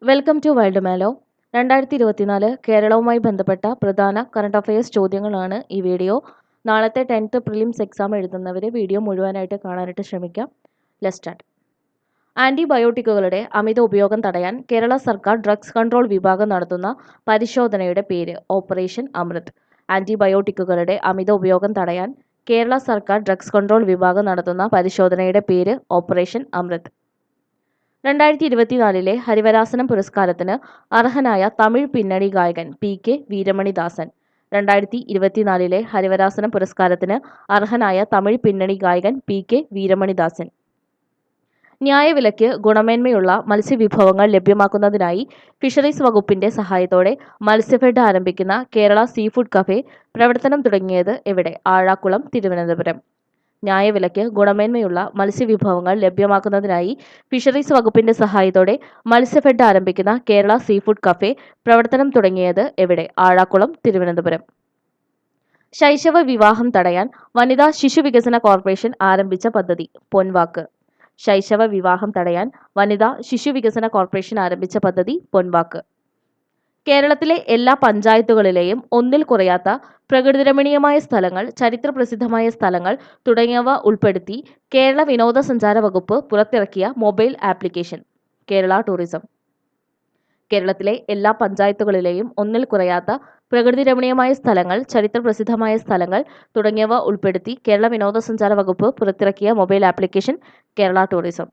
Welcome to wild Melo. 2024 കേരളവുമായി ബന്ധപ്പെട്ട പ്രധാന കറണ്ട് അഫയേഴ്സ് ചോദ്യങ്ങളാണ് ഈ വീഡിയോ. നാളത്തെ 10th പ്രിലിംസ് എക്സാം എഴുതുന്നവർ വീഡിയോ മുഴുവനായിട്ട് കാണാനായിട്ട് ശ്രമിക്കാം. Let's start. ആൻറ്റിബയോട്ടിക്കുകളുടെ അമിത ഉപയോഗം തടയാൻ കേരള സർക്കാർ ഡ്രഗ്സ് കൺട്രോൾ വിഭാഗം നടത്തുന്ന പരിശോധനയുടെ പേര് ഓപ്പറേഷൻ അമൃത്. ആൻറ്റിബയോട്ടിക്കുകളുടെ അമിത ഉപയോഗം തടയാൻ കേരള സർക്കാർ ഡ്രഗ്സ് കൺട്രോൾ വിഭാഗം നടത്തുന്ന പരിശോധനയുടെ പേര് ഓപ്പറേഷൻ അമൃത്. 2024 ഹരിവരാസനം പുരസ്കാരത്തിന് അർഹനായ തമിഴ് പിന്നണി ഗായകൻ PK വീരമണിദാസൻ. 2024 ഹരിവരാസനം പുരസ്കാരത്തിന് അർഹനായ തമിഴ് പിന്നണി ഗായകൻ PK വീരമണിദാസൻ. ന്യായവിലയ്ക്ക് ഗുണമേന്മയുള്ള മത്സ്യവിഭവങ്ങൾ ലഭ്യമാക്കുന്നതിനായി ഫിഷറീസ് വകുപ്പിന്റെ സഹായത്തോടെ മത്സ്യഫെഡ് ആരംഭിക്കുന്ന കേരള സീഫുഡ് കഫേ പ്രവർത്തനം തുടങ്ങിയത് എവിടെ? ആഴാക്കുളം, തിരുവനന്തപുരം. ന്യായവിലയ്ക്ക് ഗുണമേന്മയുള്ള മത്സ്യവിഭവങ്ങൾ ലഭ്യമാക്കുന്നതിനായി ഫിഷറീസ് വകുപ്പിന്റെ സഹായത്തോടെ മത്സ്യഫെഡ് ആരംഭിക്കുന്ന കേരള സീഫുഡ് കഫേ പ്രവർത്തനം തുടങ്ങിയത് എവിടെ? ആഴാക്കുളം, തിരുവനന്തപുരം. ശൈശവ വിവാഹം തടയാൻ വനിതാ ശിശുവികസന കോർപ്പറേഷൻ ആരംഭിച്ച പദ്ധതി പൊൻവാക്ക്. ശൈശവ വിവാഹം തടയാൻ വനിതാ ശിശുവികസന കോർപ്പറേഷൻ ആരംഭിച്ച പദ്ധതി പൊൻവാക്ക്. കേരളത്തിലെ എല്ലാ പഞ്ചായത്തുകളിലെയും ഒന്നിൽ കുറയാത്ത പ്രകൃതിരമണീയമായ സ്ഥലങ്ങൾ, ചരിത്രപ്രസിദ്ധമായ സ്ഥലങ്ങൾ തുടങ്ങിയവ ഉൾപ്പെടുത്തി കേരള വിനോദസഞ്ചാര വകുപ്പ് പുറത്തിറക്കിയ മൊബൈൽ ആപ്ലിക്കേഷൻ കേരള ടൂറിസം. കേരളത്തിലെ എല്ലാ പഞ്ചായത്തുകളിലെയും ഒന്നിൽ കുറയാത്ത പ്രകൃതിരമണീയമായ സ്ഥലങ്ങൾ, ചരിത്രപ്രസിദ്ധമായ സ്ഥലങ്ങൾ തുടങ്ങിയവ ഉൾപ്പെടുത്തി കേരള വിനോദസഞ്ചാര വകുപ്പ് പുറത്തിറക്കിയ മൊബൈൽ ആപ്ലിക്കേഷൻ കേരള ടൂറിസം.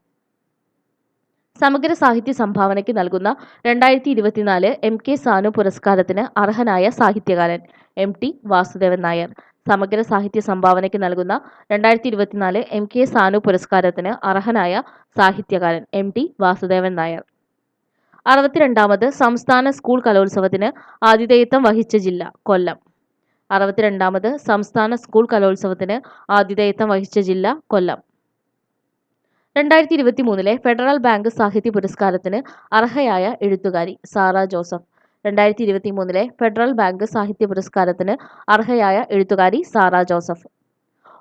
സമഗ്ര സാഹിത്യ സംഭാവനയ്ക്ക് നൽകുന്ന 2024 MK സാനു പുരസ്കാരത്തിന് അർഹനായ സാഹിത്യകാരൻ MT വാസുദേവൻ നായർ. സമഗ്ര സാഹിത്യ സംഭാവനയ്ക്ക് നൽകുന്ന 2024 MK സാനു പുരസ്കാരത്തിന് അർഹനായ സാഹിത്യകാരൻ MT വാസുദേവൻ നായർ. 62ാമത് സംസ്ഥാന സ്കൂൾ കലോത്സവത്തിന് ആതിഥേയത്വം വഹിച്ച ജില്ല കൊല്ലം. 62ാമത് സംസ്ഥാന സ്കൂൾ കലോത്സവത്തിന് ആതിഥേയത്വം വഹിച്ച ജില്ല കൊല്ലം. 2023 ഫെഡറൽ ബാങ്ക് സാഹിത്യ പുരസ്കാരത്തിന് അർഹയായ എഴുത്തുകാരി സാറ ജോസഫ്. 2023 ഫെഡറൽ ബാങ്ക് സാഹിത്യ പുരസ്കാരത്തിന് അർഹയായ എഴുത്തുകാരി സാറ ജോസഫ്.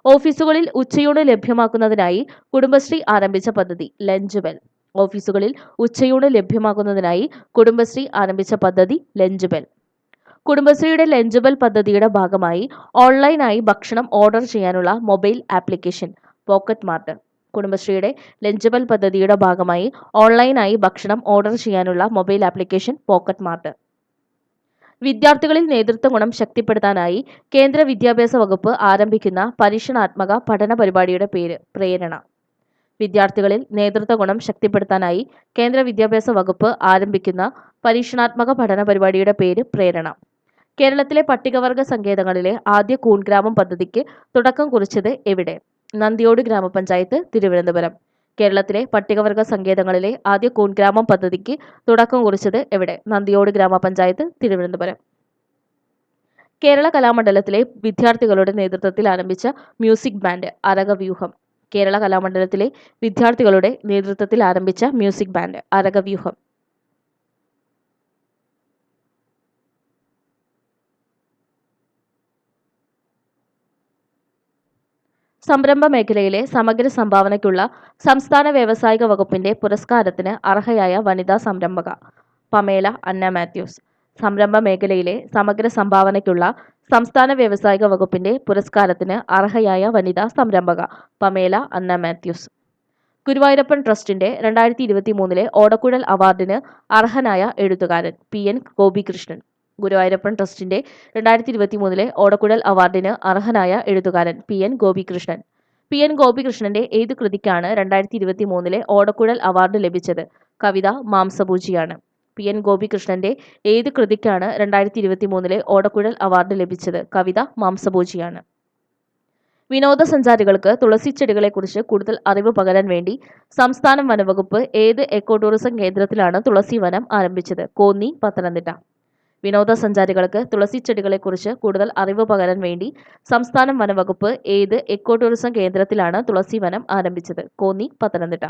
ഓഫീസുകളിൽ ഉച്ചയൂണ് ലഭ്യമാക്കുന്നതിനായി കുടുംബശ്രീ ആരംഭിച്ച പദ്ധതി ലഞ്ച് ബെൽ. ഓഫീസുകളിൽ ഉച്ചയൂണ് ലഭ്യമാക്കുന്നതിനായി കുടുംബശ്രീ ആരംഭിച്ച പദ്ധതി ലഞ്ച് ബെൽ. കുടുംബശ്രീയുടെ ലഞ്ച് ബെൽ പദ്ധതിയുടെ ഭാഗമായി ഓൺലൈനായി ഭക്ഷണം ഓർഡർ ചെയ്യാനുള്ള മൊബൈൽ ആപ്ലിക്കേഷൻ പോക്കറ്റ് മാർട്ട്. കുടുംബശ്രീയുടെ ലഞ്ച് ബെൽ പദ്ധതിയുടെ ഭാഗമായി ഓൺലൈനായി ഭക്ഷണം ഓർഡർ ചെയ്യാനുള്ള മൊബൈൽ ആപ്ലിക്കേഷൻ പോക്കറ്റ് മാർട്ട്. വിദ്യാർത്ഥികളിൽ നേതൃത്വ ഗുണം ശക്തിപ്പെടുത്താനായി കേന്ദ്ര വിദ്യാഭ്യാസ വകുപ്പ് ആരംഭിക്കുന്ന പരീക്ഷണാത്മക പഠന പരിപാടിയുടെ പേര് പ്രേരണ. വിദ്യാർത്ഥികളിൽ നേതൃത്വ ഗുണം ശക്തിപ്പെടുത്താനായി കേന്ദ്ര വിദ്യാഭ്യാസ വകുപ്പ് ആരംഭിക്കുന്ന പരീക്ഷണാത്മക പഠന പരിപാടിയുടെ പേര് പ്രേരണ. കേരളത്തിലെ പട്ടികവർഗ സങ്കേതങ്ങളിലെ ആദ്യ കൂൺഗ്രാമം പദ്ധതിക്ക് തുടക്കം കുറിച്ചത് എവിടെ? നന്ദിയോട് ഗ്രാമപഞ്ചായത്ത്, തിരുവനന്തപുരം. കേരളത്തിലെ പട്ടികവർഗ സങ്കേതങ്ങളിലെ ആദ്യ കൂൺഗ്രാമം പദ്ധതിക്ക് തുടക്കം കുറിച്ചത് എവിടെ? നന്ദിയോട് ഗ്രാമപഞ്ചായത്ത്, തിരുവനന്തപുരം. കേരള കലാമണ്ഡലത്തിലെ വിദ്യാർത്ഥികളുടെ നേതൃത്വത്തിൽ ആരംഭിച്ച മ്യൂസിക് ബാൻഡ് അരകവ്യൂഹം. കേരള കലാമണ്ഡലത്തിലെ വിദ്യാർത്ഥികളുടെ നേതൃത്വത്തിൽ ആരംഭിച്ച മ്യൂസിക് ബാൻഡ് അരകവ്യൂഹം. സംരംഭ മേഖലയിലെ സമഗ്ര സംഭാവനയ്ക്കുള്ള സംസ്ഥാന വ്യാവസായിക വകുപ്പിന്റെ പുരസ്കാരത്തിന് അർഹയായ വനിതാ സംരംഭക പമേല അന്ന മാത്യൂസ്. സംരംഭ മേഖലയിലെ സമഗ്ര സംഭാവനയ്ക്കുള്ള സംസ്ഥാന വ്യാവസായിക വകുപ്പിന്റെ പുരസ്കാരത്തിന് അർഹയായ വനിതാ സംരംഭക പമേല അന്ന മാത്യൂസ്. ഗുരുവായൂരപ്പൻ ട്രസ്റ്റിന്റെ 2023 ഓടക്കുഴൽ അവാർഡിന് അർഹനായ എഴുത്തുകാരൻ PN ഗോപികൃഷ്ണൻ. ഗുരുവായൂരപ്പൻ ട്രസ്റ്റിന്റെ 2023 ഓടക്കുഴൽ അവാർഡിന് അർഹനായ എഴുത്തുകാരൻ PN ഗോപികൃഷ്ണൻ. PN ഗോപികൃഷ്ണന്റെ ഏത് കൃതിക്കാണ് 2023 ഓടക്കുഴൽ അവാർഡ് ലഭിച്ചത്? കവിത മാംസഭൂചിയാണ്. PN ഗോപികൃഷ്ണന്റെ ഏത് കൃതിക്കാണ് 2023 ഓടക്കുഴൽ അവാർഡ് ലഭിച്ചത്? കവിത മാംസഭൂചിയാണ്. വിനോദസഞ്ചാരികൾക്ക് തുളസിച്ചെടികളെക്കുറിച്ച് കൂടുതൽ അറിവ് പകരാൻ വേണ്ടി സംസ്ഥാന വനവകുപ്പ് ഏത് എക്കോ ടൂറിസം കേന്ദ്രത്തിലാണ് തുളസി വനം ആരംഭിച്ചത്? കോന്നി, പത്തനംതിട്ട. വിനോദസഞ്ചാരികൾക്ക് തുളസിച്ചെടികളെക്കുറിച്ച് കൂടുതൽ അറിവ് പകരാൻ വേണ്ടി സംസ്ഥാന വനവകുപ്പ് ഏത് എക്കോ ടൂറിസം കേന്ദ്രത്തിലാണ് തുളസി വനം ആരംഭിച്ചത്? കോന്നി, പത്തനംതിട്ട.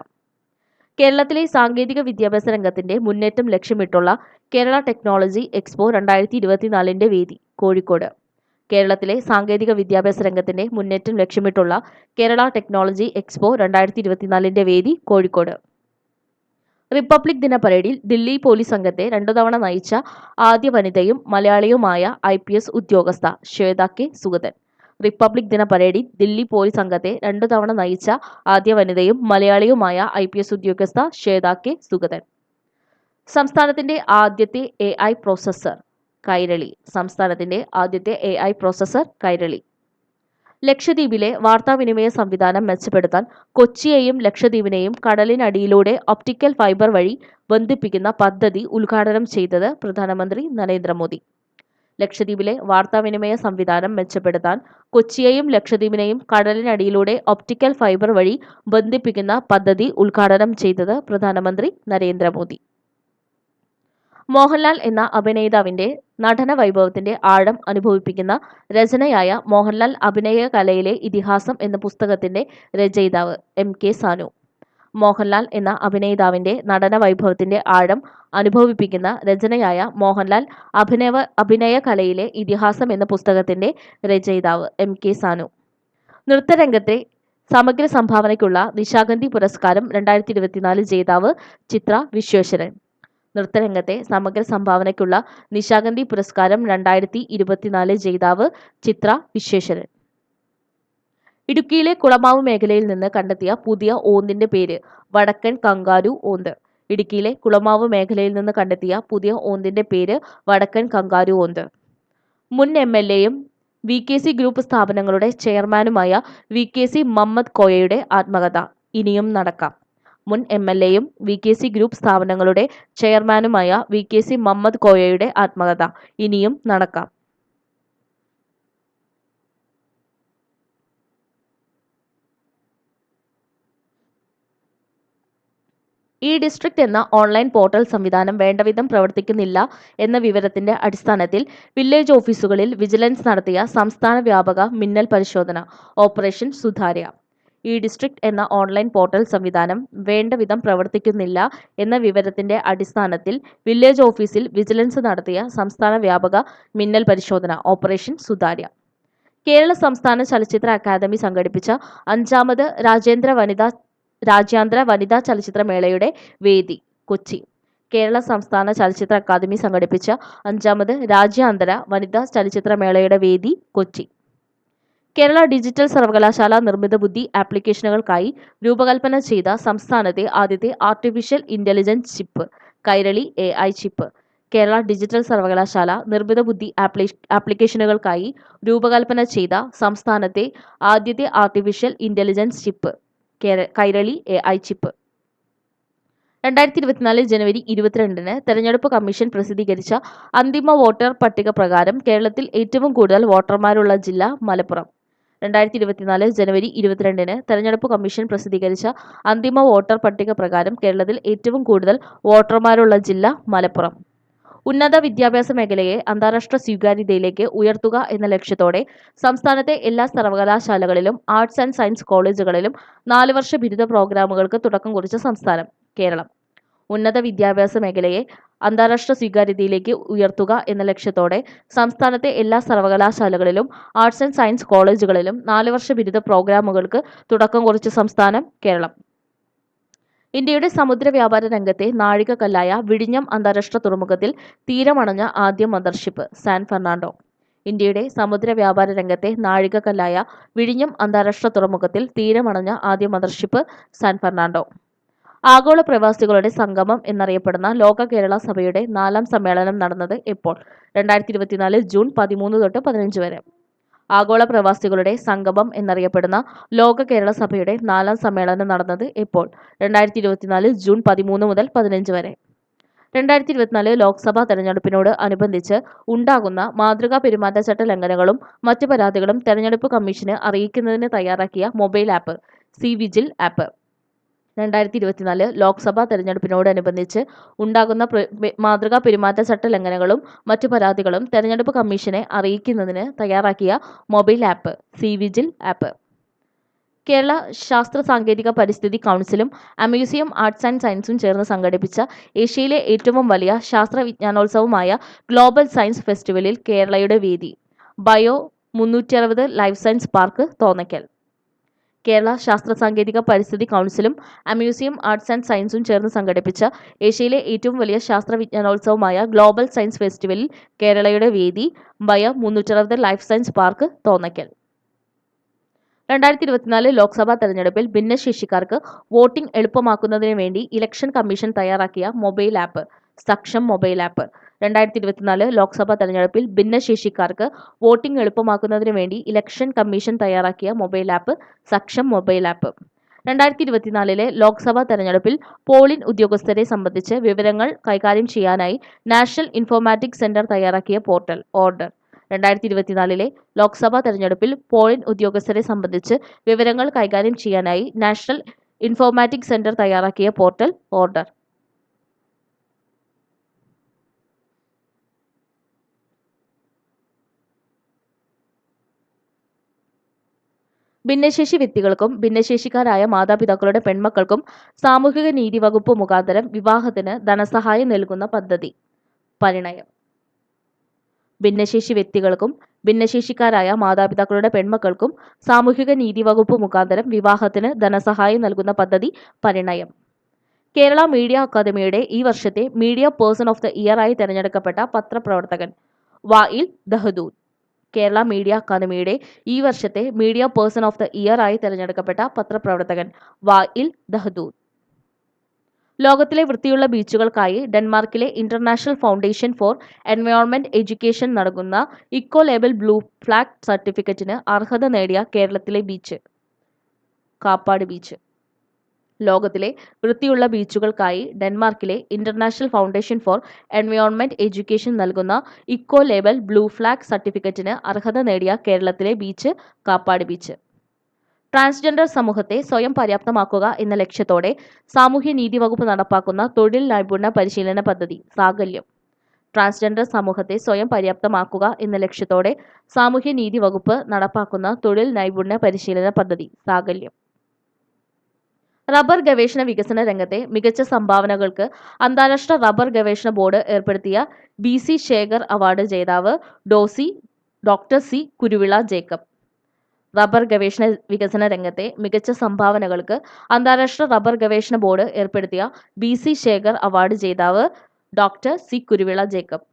കേരളത്തിലെ സാങ്കേതിക വിദ്യാഭ്യാസ രംഗത്തിന്റെ മുന്നേറ്റം ലക്ഷ്യമിട്ടുള്ള കേരള ടെക്നോളജി എക്സ്പോ 2024 വേദി കോഴിക്കോട്. കേരളത്തിലെ സാങ്കേതിക വിദ്യാഭ്യാസ രംഗത്തിന്റെ മുന്നേറ്റം ലക്ഷ്യമിട്ടുള്ള കേരള ടെക്നോളജി എക്സ്പോ 2024 വേദി കോഴിക്കോട്. റിപ്പബ്ലിക് ദിന പരേഡിൽ ദില്ലി പോലീസ് സംഘത്തെ 2 തവണ നയിച്ച ആദ്യ വനിതയും മലയാളിയുമായ IPS ഉദ്യോഗസ്ഥ ശ്വേത കെ സുഗതൻ. റിപ്പബ്ലിക് ദിന പരേഡിൽ ദില്ലി പോലീസ് സംഘത്തെ 2 തവണ നയിച്ച ആദ്യ വനിതയും മലയാളിയുമായ IPS ഉദ്യോഗസ്ഥ ശ്വേത കെ സുഗതൻ. സംസ്ഥാനത്തിന്റെ ആദ്യത്തെ AI പ്രോസസർ കൈരളി. സംസ്ഥാനത്തിന്റെ ആദ്യത്തെ AI പ്രോസസർ കൈരളി. ലക്ഷദ്വീപിലെ വാർത്താവിനിമയ സംവിധാനം മെച്ചപ്പെടുത്താൻ കൊച്ചിയെയും ലക്ഷദ്വീപിനെയും കടലിനടിയിലൂടെ ഒപ്റ്റിക്കൽ ഫൈബർ വഴി ബന്ധിപ്പിക്കുന്ന പദ്ധതി ഉദ്ഘാടനം ചെയ്തത് പ്രധാനമന്ത്രി നരേന്ദ്രമോദി. ലക്ഷദ്വീപിലെ വാർത്താവിനിമയ സംവിധാനം മെച്ചപ്പെടുത്താൻ കൊച്ചിയെയും ലക്ഷദ്വീപിനെയും കടലിനടിയിലൂടെ ഒപ്റ്റിക്കൽ ഫൈബർ വഴി ബന്ധിപ്പിക്കുന്ന പദ്ധതി ഉദ്ഘാടനം ചെയ്തത് പ്രധാനമന്ത്രി നരേന്ദ്രമോദി. മോഹൻലാൽ എന്ന അഭിനേതാവിന്റെ നടന വൈഭവത്തിന്റെ ആഴം അനുഭവിപ്പിക്കുന്ന രചനയായ മോഹൻലാൽ അഭിനയ കലയിലെ ഇതിഹാസം എന്ന പുസ്തകത്തിന്റെ രചയിതാവ് MK സാനു. മോഹൻലാൽ എന്ന അഭിനേതാവിന്റെ നടന വൈഭവത്തിന്റെ ആഴം അനുഭവിപ്പിക്കുന്ന രചനയായ മോഹൻലാൽ അഭിനയ കലയിലെ ഇതിഹാസം എന്ന പുസ്തകത്തിന്റെ രചയിതാവ് MK സാനു. നൃത്തരംഗത്തെ സമഗ്ര സംഭാവനയ്ക്കുള്ള നിശാഗന്ധി പുരസ്കാരം 2024 ജേതാവ് ചിത്ര വിശ്വേശ്വരൻ. നൃത്തരംഗത്തെ സമഗ്ര സംഭാവനയ്ക്കുള്ള നിശാഗന്ധി പുരസ്കാരം 2024 ജേതാവ് ചിത്ര വിശ്വേശ്വരൻ. ഇടുക്കിയിലെ കുളമാവ് മേഖലയിൽ നിന്ന് കണ്ടെത്തിയ പുതിയ ഓന്തിന്റെ പേര് വടക്കൻ കങ്കാരു ഓന്ത്. ഇടുക്കിയിലെ കുളമാവ് മേഖലയിൽ നിന്ന് കണ്ടെത്തിയ പുതിയ ഓന്തിന്റെ പേര് വടക്കൻ കങ്കാരു ഓന്ത്. മുൻ MLAയും VKC ഗ്രൂപ്പ് സ്ഥാപനങ്ങളുടെ ചെയർമാനുമായ VKC മമ്മദ് കോയയുടെ ആത്മകഥ ഇനിയും നടക്കാം. മുൻ MLAയും VKC ഗ്രൂപ്പ് സ്ഥാപനങ്ങളുടെ ചെയർമാനുമായ VKC മമ്മദ് കോയയുടെ ആത്മകഥ ഇനിയും നടക്കാം. ഇ-ഡിസ്ട്രിക്ട് എന്ന ഓൺലൈൻ പോർട്ടൽ സംവിധാനം വേണ്ടവിധം പ്രവർത്തിക്കുന്നില്ല എന്ന വിവരത്തിന്റെ അടിസ്ഥാനത്തിൽ വില്ലേജ് ഓഫീസുകളിൽ വിജിലൻസ് നടത്തിയ സംസ്ഥാന വ്യാപക മിന്നൽ പരിശോധന ഓപ്പറേഷൻ സുതാര്യ. ഇ-ഡിസ്ട്രിക്ട് എന്ന ഓൺലൈൻ പോർട്ടൽ സംവിധാനം വേണ്ടവിധം പ്രവർത്തിക്കുന്നില്ല എന്ന വിവരത്തിന്റെ അടിസ്ഥാനത്തിൽ വില്ലേജ് ഓഫീസിൽ വിജിലൻസ് നടത്തിയ സംസ്ഥാന വ്യാപക മിന്നൽ പരിശോധന ഓപ്പറേഷൻ സുതാര്യ. കേരള സംസ്ഥാന ചലച്ചിത്ര അക്കാദമി സംഘടിപ്പിച്ച 5ാമത് രാജ്യാന്തര വനിതാ ചലച്ചിത്രമേളയുടെ വേദി കൊച്ചി. കേരള സംസ്ഥാന ചലച്ചിത്ര അക്കാദമി സംഘടിപ്പിച്ച 5ാമത് രാജ്യാന്തര വനിതാ ചലച്ചിത്രമേളയുടെ വേദി കൊച്ചി. കേരള ഡിജിറ്റൽ സർവകലാശാല നിർമ്മിത ബുദ്ധി ആപ്ലിക്കേഷനുകൾക്കായി രൂപകൽപ്പന ചെയ്ത സംസ്ഥാനത്തെ ആദ്യത്തെ artificial intelligence chip Kairali AI chip. Kerala digital സർവകലാശാല നിർമ്മിത ബുദ്ധി ആപ്ലിക്കേഷനുകൾക്കായി രൂപകൽപ്പന ചെയ്ത സംസ്ഥാനത്തെ ആദ്യത്തെ artificial intelligence chip Kairali AI chip. 2024 ജനുവരി 22-ന് തെരഞ്ഞെടുപ്പ് കമ്മീഷൻ പ്രസിദ്ധീകരിച്ച അന്തിമ വോട്ടർ പട്ടിക പ്രകാരം കേരളത്തിൽ ഏറ്റവും കൂടുതൽ വോട്ടർമാരുള്ള ജില്ല മലപ്പുറം. 2024 ജനുവരി 22-ന് തെരഞ്ഞെടുപ്പ് കമ്മീഷൻ പ്രസിദ്ധീകരിച്ച അന്തിമ വോട്ടർ പട്ടിക പ്രകാരം കേരളത്തിൽ ഏറ്റവും കൂടുതൽ വോട്ടർമാരുള്ള ജില്ല മലപ്പുറം. ഉന്നത വിദ്യാഭ്യാസ മേഖലയെ അന്താരാഷ്ട്ര സ്വീകാര്യതയിലേക്ക് ഉയർത്തുക എന്ന ലക്ഷ്യത്തോടെ സംസ്ഥാനത്തെ എല്ലാ സർവകലാശാലകളിലും ആർട്സ് ആൻഡ് സയൻസ് കോളേജുകളിലും 4 വർഷ ബിരുദ പ്രോഗ്രാമുകൾക്ക് തുടക്കം കുറിച്ച സംസ്ഥാനം കേരളം. ഉന്നത വിദ്യാഭ്യാസ മേഖലയെ അന്താരാഷ്ട്ര സ്വീകാര്യതയിലേക്ക് ഉയർത്തുക എന്ന ലക്ഷ്യത്തോടെ സംസ്ഥാനത്തെ എല്ലാ സർവകലാശാലകളിലും ആർട്സ് ആൻഡ് സയൻസ് കോളേജുകളിലും 4 വർഷ ബിരുദ പ്രോഗ്രാമുകൾക്ക് തുടക്കം കുറിച്ച സംസ്ഥാനം കേരളം. ഇന്ത്യയുടെ സമുദ്ര വ്യാപാര രംഗത്തെ നാഴികക്കല്ലായ വിഴിഞ്ഞം അന്താരാഷ്ട്ര തുറമുഖത്തിൽ തീരമണഞ്ഞ ആദ്യ മദർഷിപ്പ് സാൻ ഫെർണാണ്ടോ. ഇന്ത്യയുടെ സമുദ്ര വ്യാപാര രംഗത്തെ നാഴികക്കല്ലായ വിഴിഞ്ഞം അന്താരാഷ്ട്ര തുറമുഖത്തിൽ തീരമണഞ്ഞ ആദ്യ മദർഷിപ്പ് സാൻ ഫെർണാണ്ടോ. ആഗോള പ്രവാസികളുടെ സംഗമം എന്നറിയപ്പെടുന്ന ലോക കേരള സഭയുടെ 4ാം സമ്മേളനം നടന്നത് എപ്പോൾ? 2024 ജൂൺ 13 തൊട്ട് 15 വരെ. ആഗോള പ്രവാസികളുടെ സംഗമം എന്നറിയപ്പെടുന്ന ലോക കേരള സഭയുടെ 4ാം സമ്മേളനം നടന്നത് എപ്പോൾ? 2024 ജൂൺ 13 മുതൽ 15 വരെ. 2024 ലോക്സഭാ തെരഞ്ഞെടുപ്പിനോട് അനുബന്ധിച്ച് ഉണ്ടാകുന്ന മാതൃകാ പെരുമാറ്റച്ചട്ട ലംഘനങ്ങളും മറ്റ് പരാതികളും തെരഞ്ഞെടുപ്പ് കമ്മീഷന് അറിയിക്കുന്നതിന് തയ്യാറാക്കിയ mobile app cVIGIL app. 2024 Lok Sabha തെരഞ്ഞെടുപ്പിനോടനുബന്ധിച്ച് ഉണ്ടാകുന്ന മാതൃകാ പെരുമാറ്റച്ചട്ട ലംഘനങ്ങളും മറ്റു പരാതികളും തെരഞ്ഞെടുപ്പ് കമ്മീഷനെ അറിയിക്കുന്നതിന് തയ്യാറാക്കിയ mobile app cVIGIL app. Kerala ശാസ്ത്ര സാങ്കേതിക പരിസ്ഥിതി കൗൺസിലും അമ്യൂസിയം ആർട്സ് ആൻഡ് സയൻസും ചേർന്ന് സംഘടിപ്പിച്ച ഏഷ്യയിലെ ഏറ്റവും വലിയ ശാസ്ത്ര വിജ്ഞാനോത്സവമായ ഗ്ലോബൽ സയൻസ് ഫെസ്റ്റിവലിൽ കേരളയുടെ വേദി bio 360 life science park Thonnakkal. Kerala ശാസ്ത്ര സാങ്കേതിക പരിസ്ഥിതി കൗൺസിലും അമ്യൂസിയം ആർട്സ് ആൻഡ് സയൻസും ചേർന്ന് സംഘടിപ്പിച്ച ഏഷ്യയിലെ ഏറ്റവും വലിയ ശാസ്ത്ര വിജ്ഞാനോത്സവമായ ഗ്ലോബൽ സയൻസ് ഫെസ്റ്റിവലിൽ കേരളയുടെ വേദി ബയ 360 life science park Thonnakkal. 2024 Lok Sabha തെരഞ്ഞെടുപ്പിൽ ഭിന്നശേഷിക്കാർക്ക് വോട്ടിംഗ് എളുപ്പമാക്കുന്നതിന് വേണ്ടി ഇലക്ഷൻ കമ്മീഷൻ തയ്യാറാക്കിയ mobile app Saksham mobile app. 2024 Lok Sabha തെരഞ്ഞെടുപ്പിൽ ഭിന്നശേഷിക്കാർക്ക് വോട്ടിംഗ് എളുപ്പമാക്കുന്നതിന് വേണ്ടി ഇലക്ഷൻ കമ്മീഷൻ തയ്യാറാക്കിയ mobile app Saksham mobile app. 2024 Lok Sabha തെരഞ്ഞെടുപ്പിൽ പോളിംഗ് ഉദ്യോഗസ്ഥരെ സംബന്ധിച്ച് വിവരങ്ങൾ കൈകാര്യം ചെയ്യാനായി നാഷണൽ ഇൻഫോർമാറ്റിക്സ് സെന്റർ തയ്യാറാക്കിയ പോർട്ടൽ ഓർഡർ. 2024 ലോക്സഭാ തെരഞ്ഞെടുപ്പിൽ പോളിംഗ് ഉദ്യോഗസ്ഥരെ സംബന്ധിച്ച് വിവരങ്ങൾ കൈകാര്യം ചെയ്യാനായി നാഷണൽ ഇൻഫോർമാറ്റിക്സ് സെന്റർ തയ്യാറാക്കിയ പോർട്ടൽ ഓർഡർ. ഭിന്നശേഷി വ്യക്തികൾക്കും ഭിന്നശേഷിക്കാരായ മാതാപിതാക്കളുടെ പെൺമക്കൾക്കും സാമൂഹിക നീതി വകുപ്പ് മുഖാന്തരം വിവാഹത്തിന് ധനസഹായം നൽകുന്ന പദ്ധതി പരിണയം. ഭിന്നശേഷി വ്യക്തികൾക്കും ഭിന്നശേഷിക്കാരായ മാതാപിതാക്കളുടെ പെൺമക്കൾക്കും സാമൂഹിക നീതി വകുപ്പ് മുഖാന്തരം വിവാഹത്തിന് ധനസഹായം നൽകുന്ന പദ്ധതി പരിണയം. കേരള മീഡിയ അക്കാദമിയുടെ ഈ വർഷത്തെ media person of the year ആയി തെരഞ്ഞെടുക്കപ്പെട്ട പത്രപ്രവർത്തകൻ വായിൽ ദഹദൂൻ. കേരള മീഡിയ അക്കാദമിയുടെ ഈ വർഷത്തെ media person of the year ആയി തെരഞ്ഞെടുക്കപ്പെട്ട പത്രപ്രവർത്തകൻ വായിൽ ദഹദൂൻ. ലോകത്തിലെ വൃത്തിയുള്ള ബീച്ചുകൾക്കായി ഡെൻമാർക്കിലെ international foundation for environment education നൽകുന്ന ഇക്കോ ലേബൽ ബ്ലൂ ഫ്ലാഗ് സർട്ടിഫിക്കറ്റിന് അർഹത നേടിയ കേരളത്തിലെ ബീച്ച് കാപ്പാട് ബീച്ച്. ലോകത്തിലെ വൃത്തിയുള്ള ബീച്ചുകൾക്കായി ഡെൻമാർക്കിലെ international foundation for environment education നൽകുന്ന ഇക്കോ ലേബൽ ബ്ലൂ ഫ്ലാഗ് സർട്ടിഫിക്കറ്റിന് അർഹത നേടിയ കേരളത്തിലെ ബീച്ച് കാപ്പാട് ബീച്ച്. ട്രാൻസ്ജെൻഡർ സമൂഹത്തെ സ്വയം പര്യാപ്തമാക്കുക എന്ന ലക്ഷ്യത്തോടെ സാമൂഹ്യനീതി വകുപ്പ് നടപ്പാക്കുന്ന തൊഴിൽ നൈപുണ്യ പരിശീലന പദ്ധതി സാകല്യം. ട്രാൻസ്ജെൻഡർ സമൂഹത്തെ സ്വയം പര്യാപ്തമാക്കുക എന്ന ലക്ഷ്യത്തോടെ സാമൂഹ്യനീതി വകുപ്പ് നടപ്പാക്കുന്ന തൊഴിൽ നൈപുണ്യ പരിശീലന പദ്ധതി സാകല്യം. റബ്ബർ ഗവേഷണ വികസന രംഗത്തെ മികച്ച സംഭാവനകൾക്ക് അന്താരാഷ്ട്ര റബ്ബർ ഗവേഷണ ബോർഡ് ഏർപ്പെടുത്തിയ BC ശേഖർ അവാർഡ് ജേതാവ് doctor C Kuruvila Jacob. Rubber ഗവേഷണ വികസന രംഗത്തെ മികച്ച സംഭാവനകൾക്ക് അന്താരാഷ്ട്ര റബ്ബർ ഗവേഷണ ബോർഡ് ഏർപ്പെടുത്തിയ BC ശേഖർ അവാർഡ് ജേതാവ് doctor C Kuruvila Jacob.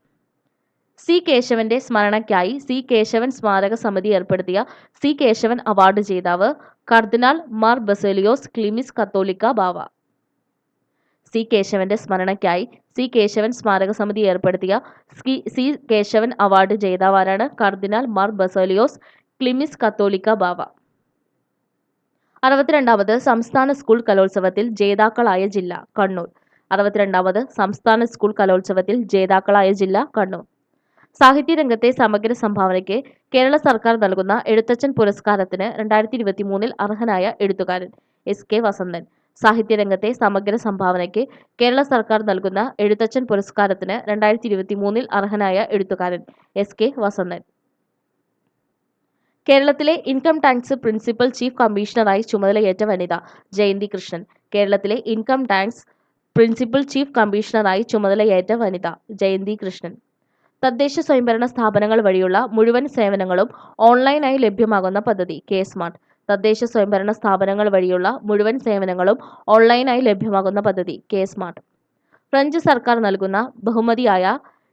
C കേശവന്റെ സ്മരണയ്ക്കായി സി കേശവൻ സ്മാരക സമിതി ഏർപ്പെടുത്തിയ സി കേശവൻ അവാർഡ് ജേതാവ് കർദിനാൾ മാർ ബസേലിയോസ് ക്ലീമിസ് കത്തോലിക്ക ബാവ. സി കേശവന്റെ സ്മരണയ്ക്കായി സി കേശവൻ സ്മാരക സമിതി ഏർപ്പെടുത്തിയ സി കേശവൻ അവാർഡ് ജേതാവാരാണ് കർദിനാൾ മാർ ബസേലിയോസ് ക്ലീമിസ് കത്തോലിക്ക ബാവ. 62ാമത് സംസ്ഥാന സ്കൂൾ കലോത്സവത്തിൽ ജേതാക്കളായ ജില്ല കണ്ണൂർ. 62ാമത് സംസ്ഥാന സ്കൂൾ കലോത്സവത്തിൽ ജേതാക്കളായ ജില്ല കണ്ണൂർ. സാഹിത്യരംഗത്തെ സമഗ്ര സംഭാവനയ്ക്ക് കേരള സർക്കാർ നൽകുന്ന എഴുത്തച്ഛൻ പുരസ്കാരത്തിന് 2023 അർഹനായ എഴുത്തുകാരൻ SK വസന്തൻ. സാഹിത്യരംഗത്തെ സമഗ്ര സംഭാവനയ്ക്ക് കേരള സർക്കാർ നൽകുന്ന എഴുത്തച്ഛൻ പുരസ്കാരത്തിന് 2023 അർഹനായ എഴുത്തുകാരൻ SK വസന്തൻ. കേരളത്തിലെ ഇൻകം ടാക്സ് പ്രിൻസിപ്പൽ ചീഫ് കമ്മീഷണറായി ചുമതലയേറ്റ വനിത ജയന്തി കൃഷ്ണൻ. കേരളത്തിലെ ഇൻകം ടാക്സ് പ്രിൻസിപ്പൽ ചീഫ് കമ്മീഷണറായി ചുമതലയേറ്റ വനിത ജയന്തി കൃഷ്ണൻ. തദ്ദേശ സ്വയംഭരണ സ്ഥാപനങ്ങൾ വഴിയുള്ള മുഴുവൻ സേവനങ്ങളും ഓൺലൈനായി ലഭ്യമാകുന്ന പദ്ധതി K-സ്മാർട്ട്. തദ്ദേശ സ്വയംഭരണ സ്ഥാപനങ്ങൾ വഴിയുള്ള മുഴുവൻ സേവനങ്ങളും ഓൺലൈനായി ലഭ്യമാകുന്ന പദ്ധതി K-സ്മാർട്ട്. ഫ്രഞ്ച് സർക്കാർ നൽകുന്ന ബഹുമതിയായ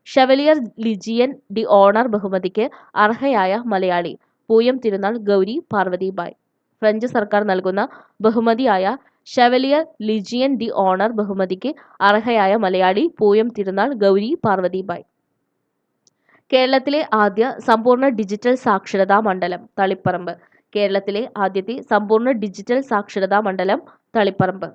ഷെവലിയർ ലിജിയൻ ഡി ഓണർ ബഹുമതിക്ക് അർഹയായ മലയാളി പൂയം തിരുനാൾ ഗൗരി പാർവതിബായ്. ഫ്രഞ്ച് സർക്കാർ നൽകുന്ന ബഹുമതിയായ ഷെവലിയർ ലിജിയൻ ഡി ഓണർ ബഹുമതിക്ക് അർഹയായ മലയാളി പൂയം തിരുനാൾ ഗൗരി പാർവതിബായ്. കേരളത്തിലെ ആദ്യ സമ്പൂർണ്ണ ഡിജിറ്റൽ സാക്ഷരതാ മണ്ഡലം തളിപ്പറമ്പ്. കേരളത്തിലെ ആദ്യത്തെ സമ്പൂർണ്ണ ഡിജിറ്റൽ സാക്ഷരതാ മണ്ഡലം തളിപ്പറമ്പ്.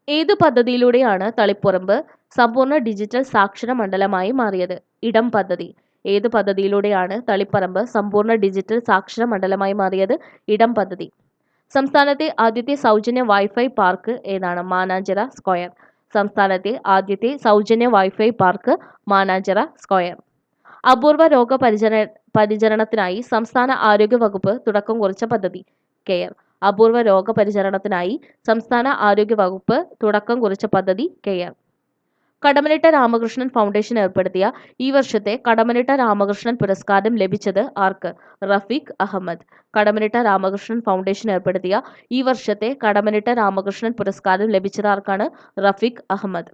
ഏതു പദ്ധതിയിലൂടെയാണ് തളിപ്പറമ്പ് സമ്പൂർണ്ണ ഡിജിറ്റൽ സാക്ഷര മണ്ഡലമായി മാറിയത്? ഇടം പദ്ധതി. ഏതു പദ്ധതിയിലൂടെയാണ് തളിപ്പറമ്പ് സമ്പൂർണ്ണ ഡിജിറ്റൽ സാക്ഷര മണ്ഡലമായി മാറിയത്? ഇടം പദ്ധതി. സംസ്ഥാനത്തെ ആദ്യത്തെ സൗജന്യ വൈഫൈ പാർക്ക് ഏതാണ്? മാനാഞ്ചിറ സ്ക്വയർ. സംസ്ഥാനത്തെ ആദ്യത്തെ സൗജന്യ വൈഫൈ പാർക്ക് മാനാഞ്ചിറ സ്ക്വയർ. അപൂർവ രോഗ പരിചരണത്തിനായി സംസ്ഥാന ആരോഗ്യ വകുപ്പ് തുടക്കം കുറിച്ച പദ്ധതി കെയർ. അപൂർവ രോഗ പരിചരണത്തിനായി സംസ്ഥാന ആരോഗ്യ വകുപ്പ് തുടക്കം കുറിച്ച പദ്ധതി കെയർ. കടമ്മനിട്ട രാമകൃഷ്ണൻ ഫൗണ്ടേഷൻ ഏർപ്പെടുത്തിയ ഈ വർഷത്തെ കടമ്മനിട്ട രാമകൃഷ്ണൻ പുരസ്കാരം ലഭിച്ചത് ആർക്ക്? റഫീഖ് അഹമ്മദ്. കടമ്മനിട്ട രാമകൃഷ്ണൻ ഫൗണ്ടേഷൻ ഏർപ്പെടുത്തിയ ഈ വർഷത്തെ കടമ്മനിട്ട രാമകൃഷ്ണൻ പുരസ്കാരം ലഭിച്ചത് ആർക്കാണ്? റഫീഖ് അഹമ്മദ്.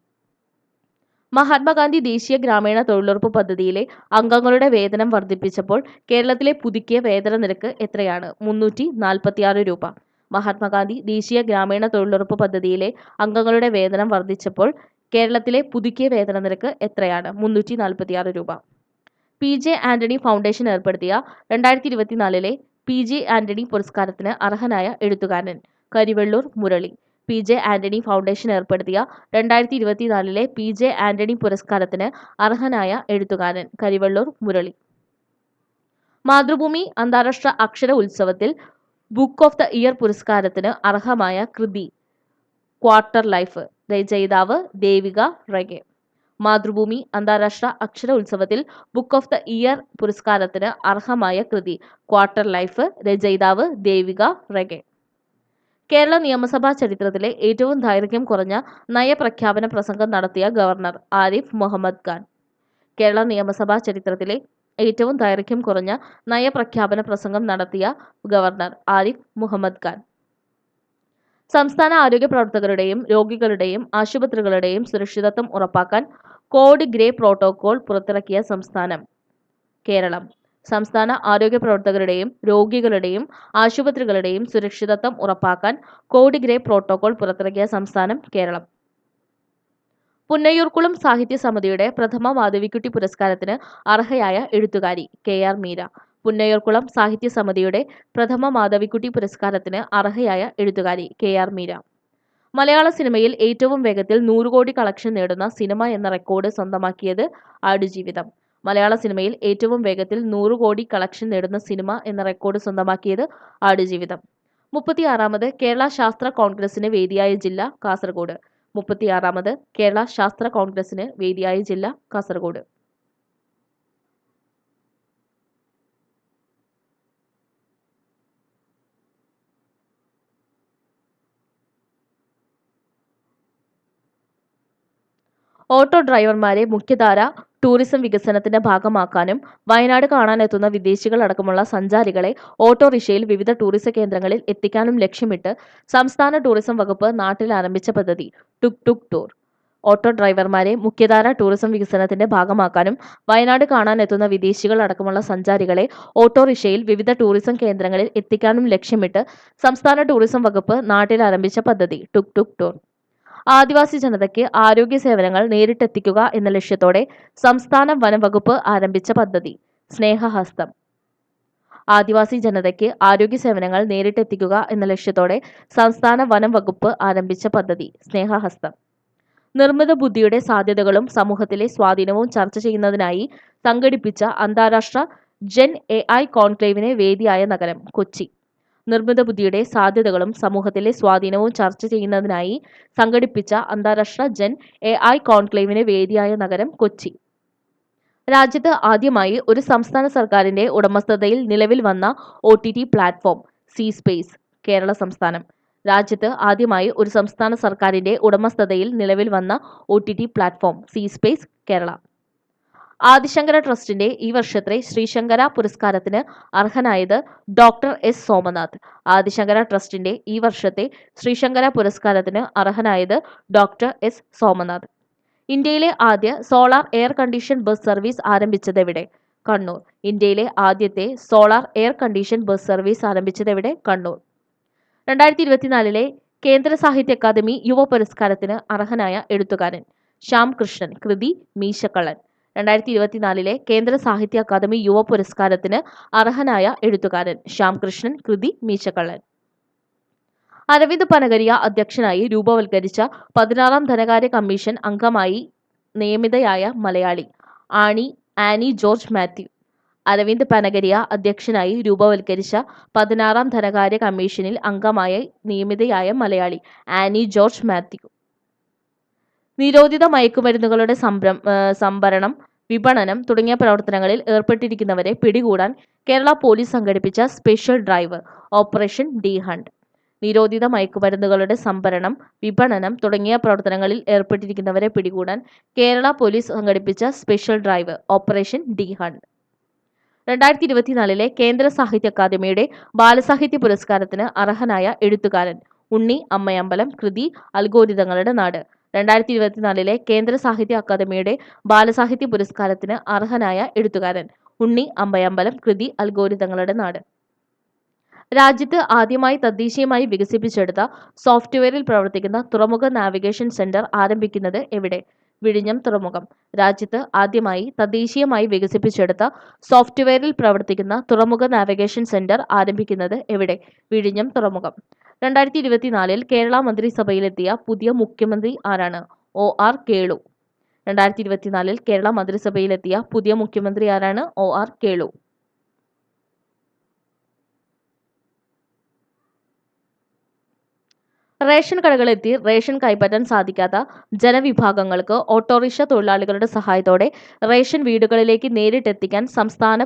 മഹാത്മാഗാന്ധി ദേശീയ ഗ്രാമീണ തൊഴിലുറപ്പ് പദ്ധതിയിലെ അംഗങ്ങളുടെ വേതനം വർദ്ധിപ്പിച്ചപ്പോൾ കേരളത്തിലെ പുതുക്കിയ വേതന നിരക്ക് എത്രയാണ്? 346 രൂപ. മഹാത്മാഗാന്ധി ദേശീയ ഗ്രാമീണ തൊഴിലുറപ്പ് പദ്ധതിയിലെ അംഗങ്ങളുടെ വേതനം വർദ്ധിച്ചപ്പോൾ കേരളത്തിലെ പുതുക്കിയ വേതന നിരക്ക് എത്രയാണ്? 346 രൂപ. പി ജെ ആന്റണി ഫൗണ്ടേഷൻ ഏർപ്പെടുത്തിയ 2024 പി ജെ ആന്റണി പുരസ്കാരത്തിന് അർഹനായ എഴുത്തുകാരൻ? Karivellur Murali. P J Antony foundation ഏർപ്പെടുത്തിയ 2024 പി ജെ ആന്റണി പുരസ്കാരത്തിന് അർഹനായ എഴുത്തുകാരൻ? കരിവെള്ളൂർ മുരളി. മാതൃഭൂമി അന്താരാഷ്ട്ര അക്ഷര ഉത്സവത്തിൽ ബുക്ക് ഓഫ് ദ ഇയർ പുരസ്കാരത്തിന് അർഹമായ കൃതി? Quarter life. രചയിതാവ് ദേവിക റെഗെ. മാതൃഭൂമി അന്താരാഷ്ട്ര അക്ഷര ഉത്സവത്തിൽ ബുക്ക് ഓഫ് ദ ഇയർ പുരസ്കാരത്തിന് അർഹമായ കൃതി? Quarter life. രചയിതാവ് ദേവിക റെഗെ. കേരള നിയമസഭാ ചരിത്രത്തിലെ ഏറ്റവും ദൈർഘ്യം കുറഞ്ഞ നയപ്രഖ്യാപന പ്രസംഗം നടത്തിയ ഗവർണർ? ആരിഫ് മുഹമ്മദ് ഖാൻ. കേരള നിയമസഭാ ചരിത്രത്തിലെ ഏറ്റവും ദൈർഘ്യം കുറഞ്ഞ നയപ്രഖ്യാപന പ്രസംഗം നടത്തിയ ഗവർണർ? ആരിഫ് മുഹമ്മദ് ഖാൻ. സംസ്ഥാന ആരോഗ്യ പ്രവർത്തകരുടെയും രോഗികളുടെയും ആശുപത്രികളുടെയും സുരക്ഷിതത്വം ഉറപ്പാക്കാൻ കോഡ് ഗ്രേ പ്രോട്ടോകോൾ പുറത്തിറക്കിയ സംസ്ഥാനം? കേരളം. സംസ്ഥാന ആരോഗ്യ പ്രവർത്തകരുടെയും രോഗികളുടെയും ആശുപത്രികളുടെയും സുരക്ഷിതത്വം ഉറപ്പാക്കാൻ കോഡ് ഗ്രേ പ്രോട്ടോകോൾ പുറത്തിറക്കിയ സംസ്ഥാനം? കേരളം. പുന്നയൂർക്കുളം സാഹിത്യ സമിതിയുടെ പ്രഥമ മാധവിക്കുട്ടി പുരസ്കാരത്തിന് അർഹയായ എഴുത്തുകാരി? KR മീര. പുന്നയൂർക്കുളം സാഹിത്യ സമിതിയുടെ പ്രഥമ മാധവിക്കുട്ടി പുരസ്കാരത്തിന് അർഹയായ എഴുത്തുകാരി? KR മീര. മലയാള സിനിമയിൽ ഏറ്റവും വേഗത്തിൽ 100 കോടി കളക്ഷൻ നേടുന്ന സിനിമ എന്ന റെക്കോർഡ് സ്വന്തമാക്കിയത്? ആടുജീവിതം. മലയാള സിനിമയിൽ ഏറ്റവും വേഗത്തിൽ 100 കോടി കളക്ഷൻ നേടുന്ന സിനിമ എന്ന റെക്കോർഡ് സ്വന്തമാക്കിയത്? ആടുജീവിതം. 36ാമത് കേരള ശാസ്ത്ര കോൺഗ്രസിന് വേദിയായ ജില്ല? കാസർഗോഡ്. 36ാമത് കേരള ശാസ്ത്ര കോൺഗ്രസിന് വേദിയായ ജില്ല? കാസർഗോഡ്. ഓട്ടോ ഡ്രൈവർമാരെ മുഖ്യധാര ടൂറിസം വികസനത്തിന്റെ ഭാഗമാക്കാനും വയനാട് കാണാനെത്തുന്ന വിദേശികളടക്കമുള്ള സഞ്ചാരികളെ ഓട്ടോറിക്ഷയിൽ വിവിധ ടൂറിസം കേന്ദ്രങ്ങളിൽ എത്തിക്കാനും ലക്ഷ്യമിട്ട് സംസ്ഥാന ടൂറിസം വകുപ്പ് നാട്ടിൽ ആരംഭിച്ച പദ്ധതി ടുക് ടുക് ടൂർ. ഓട്ടോ ഡ്രൈവർമാരെ മുഖ്യധാര ടൂറിസം വികസനത്തിന്റെ ഭാഗമാക്കാനും വയനാട് കാണാനെത്തുന്ന വിദേശികളടക്കമുള്ള സഞ്ചാരികളെ ഓട്ടോറിക്ഷയിൽ വിവിധ ടൂറിസം കേന്ദ്രങ്ങളിൽ എത്തിക്കാനും ലക്ഷ്യമിട്ട് സംസ്ഥാന ടൂറിസം വകുപ്പ് നാട്ടിൽ ആരംഭിച്ച പദ്ധതി ടുക് ടുക് ടൂർ. ആദിവാസി ജനതയ്ക്ക് ആരോഗ്യ സേവനങ്ങൾ നേരിട്ടെത്തിക്കുക എന്ന ലക്ഷ്യത്തോടെ സംസ്ഥാന വനം വകുപ്പ് ആരംഭിച്ച പദ്ധതി സ്നേഹഹസ്തം. ആദിവാസി ജനതയ്ക്ക് ആരോഗ്യ സേവനങ്ങൾ നേരിട്ടെത്തിക്കുക എന്ന ലക്ഷ്യത്തോടെ സംസ്ഥാന വനം വകുപ്പ് ആരംഭിച്ച പദ്ധതി സ്നേഹഹസ്തം. നിർമ്മിത ബുദ്ധിയുടെ സാധ്യതകളും സമൂഹത്തിലെ സ്വാധീനവും ചർച്ച ചെയ്യുന്നതിനായി സംഘടിപ്പിച്ച അന്താരാഷ്ട്ര ജെൻ AI കോൺക്ലേവിന് വേദിയായ നഗരം? കൊച്ചി. നിർമ്മിത ബുദ്ധിയുടെ സാധ്യതകളും സമൂഹത്തിലെ സ്വാധീനവും ചർച്ച ചെയ്യുന്നതിനായി സംഘടിപ്പിച്ച അന്താരാഷ്ട്ര ജെൻ AI കോൺക്ലേവിന് വേദിയായ നഗരം? കൊച്ചി. രാജ്യത്ത് ആദ്യമായി ഒരു സംസ്ഥാന സർക്കാരിന്റെ ഉടമസ്ഥതയിൽ നിലവിൽ വന്ന OTT platform? C space. Kerala സംസ്ഥാനം. രാജ്യത്ത് ആദ്യമായി ഒരു സംസ്ഥാന സർക്കാരിന്റെ ഉടമസ്ഥതയിൽ നിലവിൽ വന്ന OTT platform? C space. Kerala. Adi Shankara ട്രസ്റ്റിന്റെ ഈ വർഷത്തെ ശ്രീശങ്കര പുരസ്കാരത്തിന് അർഹനായത് ഡോക്ടർ S സോമനാഥ്. ആദിശങ്കര ട്രസ്റ്റിന്റെ ഈ വർഷത്തെ ശ്രീശങ്കര പുരസ്കാരത്തിന് അർഹനായത് ഡോക്ടർ S സോമനാഥ്. ഇന്ത്യയിലെ ആദ്യ solar air condition bus service ആരംഭിച്ചതെവിടെ? കണ്ണൂർ. ഇന്ത്യയിലെ ആദ്യത്തെ solar air condition bus service ആരംഭിച്ചതെവിടെ? കണ്ണൂർ. 2024 കേന്ദ്ര സാഹിത്യ അക്കാദമി യുവ പുരസ്കാരത്തിന് അർഹനായ എഴുത്തുകാരൻ? ശ്യാം കൃഷ്ണൻ. കൃതി മീശക്കള്ളൻ. 2024 കേന്ദ്ര സാഹിത്യ അക്കാദമി യുവ പുരസ്കാരത്തിന് അർഹനായ എഴുത്തുകാരൻ? ശ്യാം കൃഷ്ണൻ. കൃതി മീശക്കള്ളൻ. അരവിന്ദ് പനഗരിയ അധ്യക്ഷനായി രൂപവൽക്കരിച്ച 16ാം ധനകാര്യ കമ്മീഷൻ അംഗമായി നിയമിതയായ മലയാളി? ആനി ജോർജ് മാത്യു. അരവിന്ദ് പനഗരിയ അധ്യക്ഷനായി രൂപവൽക്കരിച്ച 16ാം ധനകാര്യ കമ്മീഷനിൽ അംഗമായി നിയമിതയായ മലയാളി? ആനി ജോർജ് മാത്യു. നിരോധിത മയക്കുമരുന്നുകളുടെ സംഭരണം, വിപണനം തുടങ്ങിയ പ്രവർത്തനങ്ങളിൽ ഏർപ്പെട്ടിരിക്കുന്നവരെ പിടികൂടാൻ കേരള പോലീസ് സംഘടിപ്പിച്ച special drive operation D hunt. നിരോധിത മയക്കുമരുന്നുകളുടെ സംഭരണം, വിപണനം തുടങ്ങിയ പ്രവർത്തനങ്ങളിൽ ഏർപ്പെട്ടിരിക്കുന്നവരെ പിടികൂടാൻ കേരള പോലീസ് സംഘടിപ്പിച്ച special drive operation D hunt. 2024 കേന്ദ്ര സാഹിത്യ അക്കാദമിയുടെ ബാലസാഹിത്യ പുരസ്കാരത്തിന് അർഹനായ എഴുത്തുകാരൻ ഉണ്ണി അമ്മയമ്പലം. കൃതി അൽഗോരിതങ്ങളുടെ നാട്. 2024 കേന്ദ്ര സാഹിത്യ അക്കാദമിയുടെ ബാലസാഹിത്യ പുരസ്കാരത്തിന് അർഹനായ എഴുത്തുകാരൻ ഉണ്ണി അമ്മയമ്പലം. കൃതി അൽഗോരിതങ്ങളുടെ നാട്. രാജ്യത്ത് ആദ്യമായി തദ്ദേശീയമായി വികസിപ്പിച്ചെടുത്ത സോഫ്റ്റ്വെയറിൽ പ്രവർത്തിക്കുന്ന തുറമുഖ നാവിഗേഷൻ സെന്റർ ആരംഭിക്കുന്നത് എവിടെ? വിഴിഞ്ഞം തുറമുഖം. രാജ്യത്ത് ആദ്യമായി തദ്ദേശീയമായി വികസിപ്പിച്ചെടുത്ത സോഫ്റ്റ്വെയറിൽ പ്രവർത്തിക്കുന്ന തുറമുഖ നാവിഗേഷൻ സെന്റർ ആരംഭിക്കുന്നത് എവിടെ? വിഴിഞ്ഞം തുറമുഖം. 2024 കേരള മന്ത്രിസഭയിലെത്തിയ പുതിയ മുഖ്യമന്ത്രി ആരാണ്? OR കേളു. 2024 കേരള മന്ത്രിസഭയിലെത്തിയ പുതിയ മുഖ്യമന്ത്രി ആരാണ്? OR കേളു. റേഷൻ കടകളെത്തി റേഷൻ കൈപ്പറ്റാൻ സാധിക്കാത്ത ജനവിഭാഗങ്ങൾക്ക് ഓട്ടോറിക്ഷ തൊഴിലാളികളുടെ സഹായത്തോടെ റേഷൻ വീടുകളിലേക്ക് നേരിട്ടെത്തിക്കാൻ സംസ്ഥാന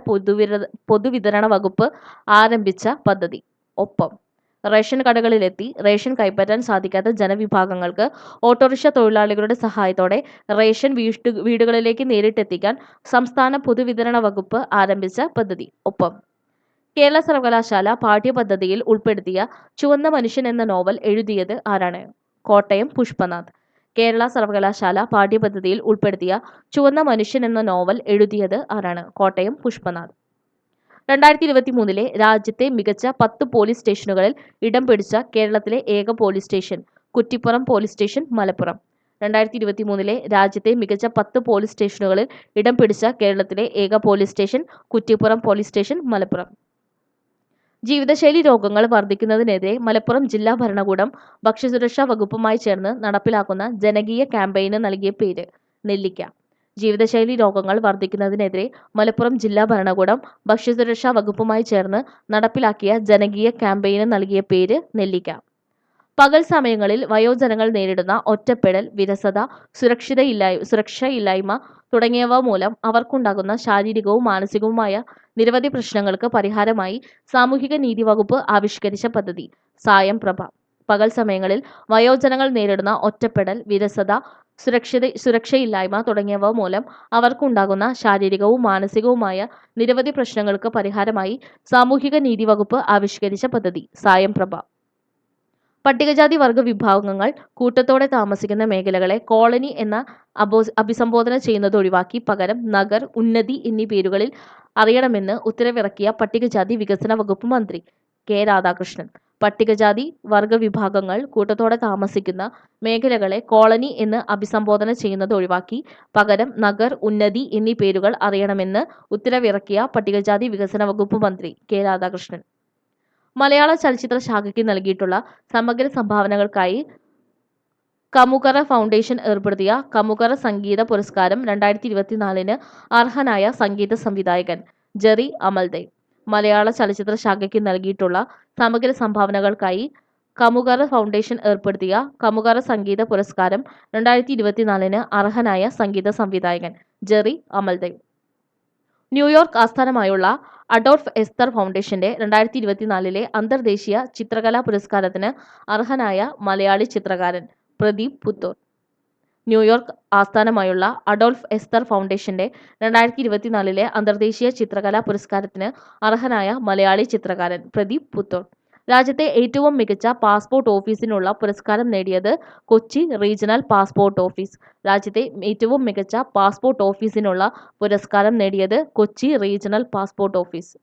പൊതുവിതരണ വകുപ്പ് ആരംഭിച്ച പദ്ധതി. ഒപ്പം റേഷൻ കടകളിലെത്തി റേഷൻ കൈപ്പറ്റാൻ സാധിക്കാത്ത ജനവിഭാഗങ്ങൾക്ക് ഓട്ടോറിക്ഷ തൊഴിലാളികളുടെ സഹായത്തോടെ റേഷൻ വീടുകളിലേക്ക് നേരിട്ടെത്തിക്കാൻ സംസ്ഥാന പൊതുവിതരണ വകുപ്പ് ആരംഭിച്ച പദ്ധതി. ഒപ്പം കേരള സർവകലാശാല പാഠ്യപദ്ധതിയിൽ ഉൾപ്പെടുത്തിയ ചുവന്ന മനുഷ്യൻ എന്ന നോവൽ എഴുതിയത് ആരാണ്? കോട്ടയം പുഷ്പനാഥ്. കേരള സർവകലാശാല പാഠ്യപദ്ധതിയിൽ ഉൾപ്പെടുത്തിയ ചുവന്ന മനുഷ്യൻ എന്ന നോവൽ എഴുതിയത് ആരാണ്? കോട്ടയം പുഷ്പനാഥ്. 2023 രാജ്യത്തെ മികച്ച 10 പോലീസ് സ്റ്റേഷനുകളിൽ ഇടം പിടിച്ച കേരളത്തിലെ ഏക police station Kuttippuram police station, Malappuram. 2023 രാജ്യത്തെ മികച്ച 10 പോലീസ് സ്റ്റേഷനുകളിൽ ഇടം പിടിച്ച കേരളത്തിലെ ഏക police station Kuttippuram police station, Malappuram. ജീവിതശൈലി രോഗങ്ങൾ വർദ്ധിക്കുന്നതിനെതിരെ മലപ്പുറം ജില്ലാ ഭരണകൂടം ഭക്ഷ്യസുരക്ഷാ വകുപ്പുമായി ചേർന്ന് നടപ്പിലാക്കുന്ന ജനകീയ ക്യാമ്പയിന് നൽകിയ പേര് നെല്ലിക്ക. ജീവിതശൈലി രോഗങ്ങൾ വർദ്ധിക്കുന്നതിനെതിരെ മലപ്പുറം ജില്ലാ ഭരണകൂടം ഭക്ഷ്യസുരക്ഷാ വകുപ്പുമായി ചേർന്ന് നടപ്പിലാക്കിയ ജനകീയ ക്യാമ്പയിന് നൽകിയ പേര് നെല്ലിക്ക. പകൽ സമയങ്ങളിൽ വയോജനങ്ങൾ നേരിടുന്ന ഒറ്റപ്പെടൽ, വിരസത, സുരക്ഷയില്ലായ്മ തുടങ്ങിയവ മൂലം അവർക്കുണ്ടാകുന്ന ശാരീരികവും മാനസികവുമായ നിരവധി പ്രശ്നങ്ങൾക്ക് പരിഹാരമായി സാമൂഹിക നീതി വകുപ്പ് ആവിഷ്കരിച്ച പദ്ധതി സായം പ്രഭ. പകൽ സമയങ്ങളിൽ വയോജനങ്ങൾ നേരിടുന്ന ഒറ്റപ്പെടൽ, വിരസത, സുരക്ഷയില്ലായ്മ തുടങ്ങിയവ മൂലം അവർക്കുണ്ടാകുന്ന ശാരീരികവും മാനസികവുമായ നിരവധി പ്രശ്നങ്ങൾക്ക് പരിഹാരമായി സാമൂഹിക നീതി വകുപ്പ് ആവിഷ്കരിച്ച പദ്ധതി സായം പ്രഭ. പട്ടികജാതി വർഗ വിഭാഗങ്ങൾ കൂട്ടത്തോടെ താമസിക്കുന്ന മേഖലകളെ കോളനി എന്ന അഭിസംബോധന ചെയ്യുന്നത് ഒഴിവാക്കി പകരം നഗർ, ഉന്നതി എന്നീ പേരുകളിൽ അറിയണമെന്ന് ഉത്തരവിറക്കിയ പട്ടികജാതി വികസന വകുപ്പ് മന്ത്രി കെ രാധാകൃഷ്ണൻ. പട്ടികജാതി വർഗ വിഭാഗങ്ങൾ കൂട്ടത്തോടെ താമസിക്കുന്ന മേഖലകളെ കോളനി എന്ന് അഭിസംബോധന ചെയ്യുന്നത് ഒഴിവാക്കി പകരം നഗർ, ഉന്നതി എന്നീ പേരുകൾ അറിയണമെന്ന് ഉത്തരവിറക്കിയ പട്ടികജാതി വികസന വകുപ്പ് മന്ത്രി കെ രാധാകൃഷ്ണൻ. മലയാള ചലച്ചിത്ര ശാഖയ്ക്ക് നൽകിയിട്ടുള്ള സമഗ്ര സംഭാവനകൾക്കായി കമുകറ ഫൗണ്ടേഷൻ ഏർപ്പെടുത്തിയ കമുകറ സംഗീത പുരസ്കാരം 2024 അർഹനായ സംഗീത സംവിധായകൻ ജെറി അമൽദേവ്. മലയാള ചലച്ചിത്ര ശാഖയ്ക്ക് നൽകിയിട്ടുള്ള സമഗ്ര സംഭാവനകൾക്കായി കമുകറ ഫൗണ്ടേഷൻ ഏർപ്പെടുത്തിയ കമുകറ സംഗീത പുരസ്കാരം 2024 അർഹനായ സംഗീത സംവിധായകൻ ജെറി അമൽദേവ്. ന്യൂയോർക്ക് ആസ്ഥാനമായുള്ള അഡോൾഫ് എസ്തർ ഫൗണ്ടേഷന്റെ 2024 അന്തർദേശീയ ചിത്രകലാ പുരസ്കാരത്തിന് അർഹനായ മലയാളി ചിത്രകാരൻ പ്രദീപ് പുത്തൂർ. ന്യൂയോർക്ക് ആസ്ഥാനമായുള്ള അഡോൾഫ് എസ്തർ ഫൗണ്ടേഷന്റെ 2024 അന്തർദേശീയ ചിത്രകലാ പുരസ്കാരത്തിന് അർഹനായ മലയാളി ചിത്രകാരൻ പ്രദീപ് പുത്തൂർ. രാജ്യത്തെ ഏറ്റവും മികച്ച പാസ്പോർട്ട് ഓഫീസിനുള്ള പുരസ്കാരം നേടിയത് കൊച്ചി റീജിയണൽ പാസ്പോർട്ട് ഓഫീസ്. രാജ്യത്തെ ഏറ്റവും മികച്ച പാസ്പോർട്ട് ഓഫീസിനുള്ള പുരസ്കാരം നേടിയത് കൊച്ചി റീജിയണൽ പാസ്പോർട്ട് ഓഫീസ്.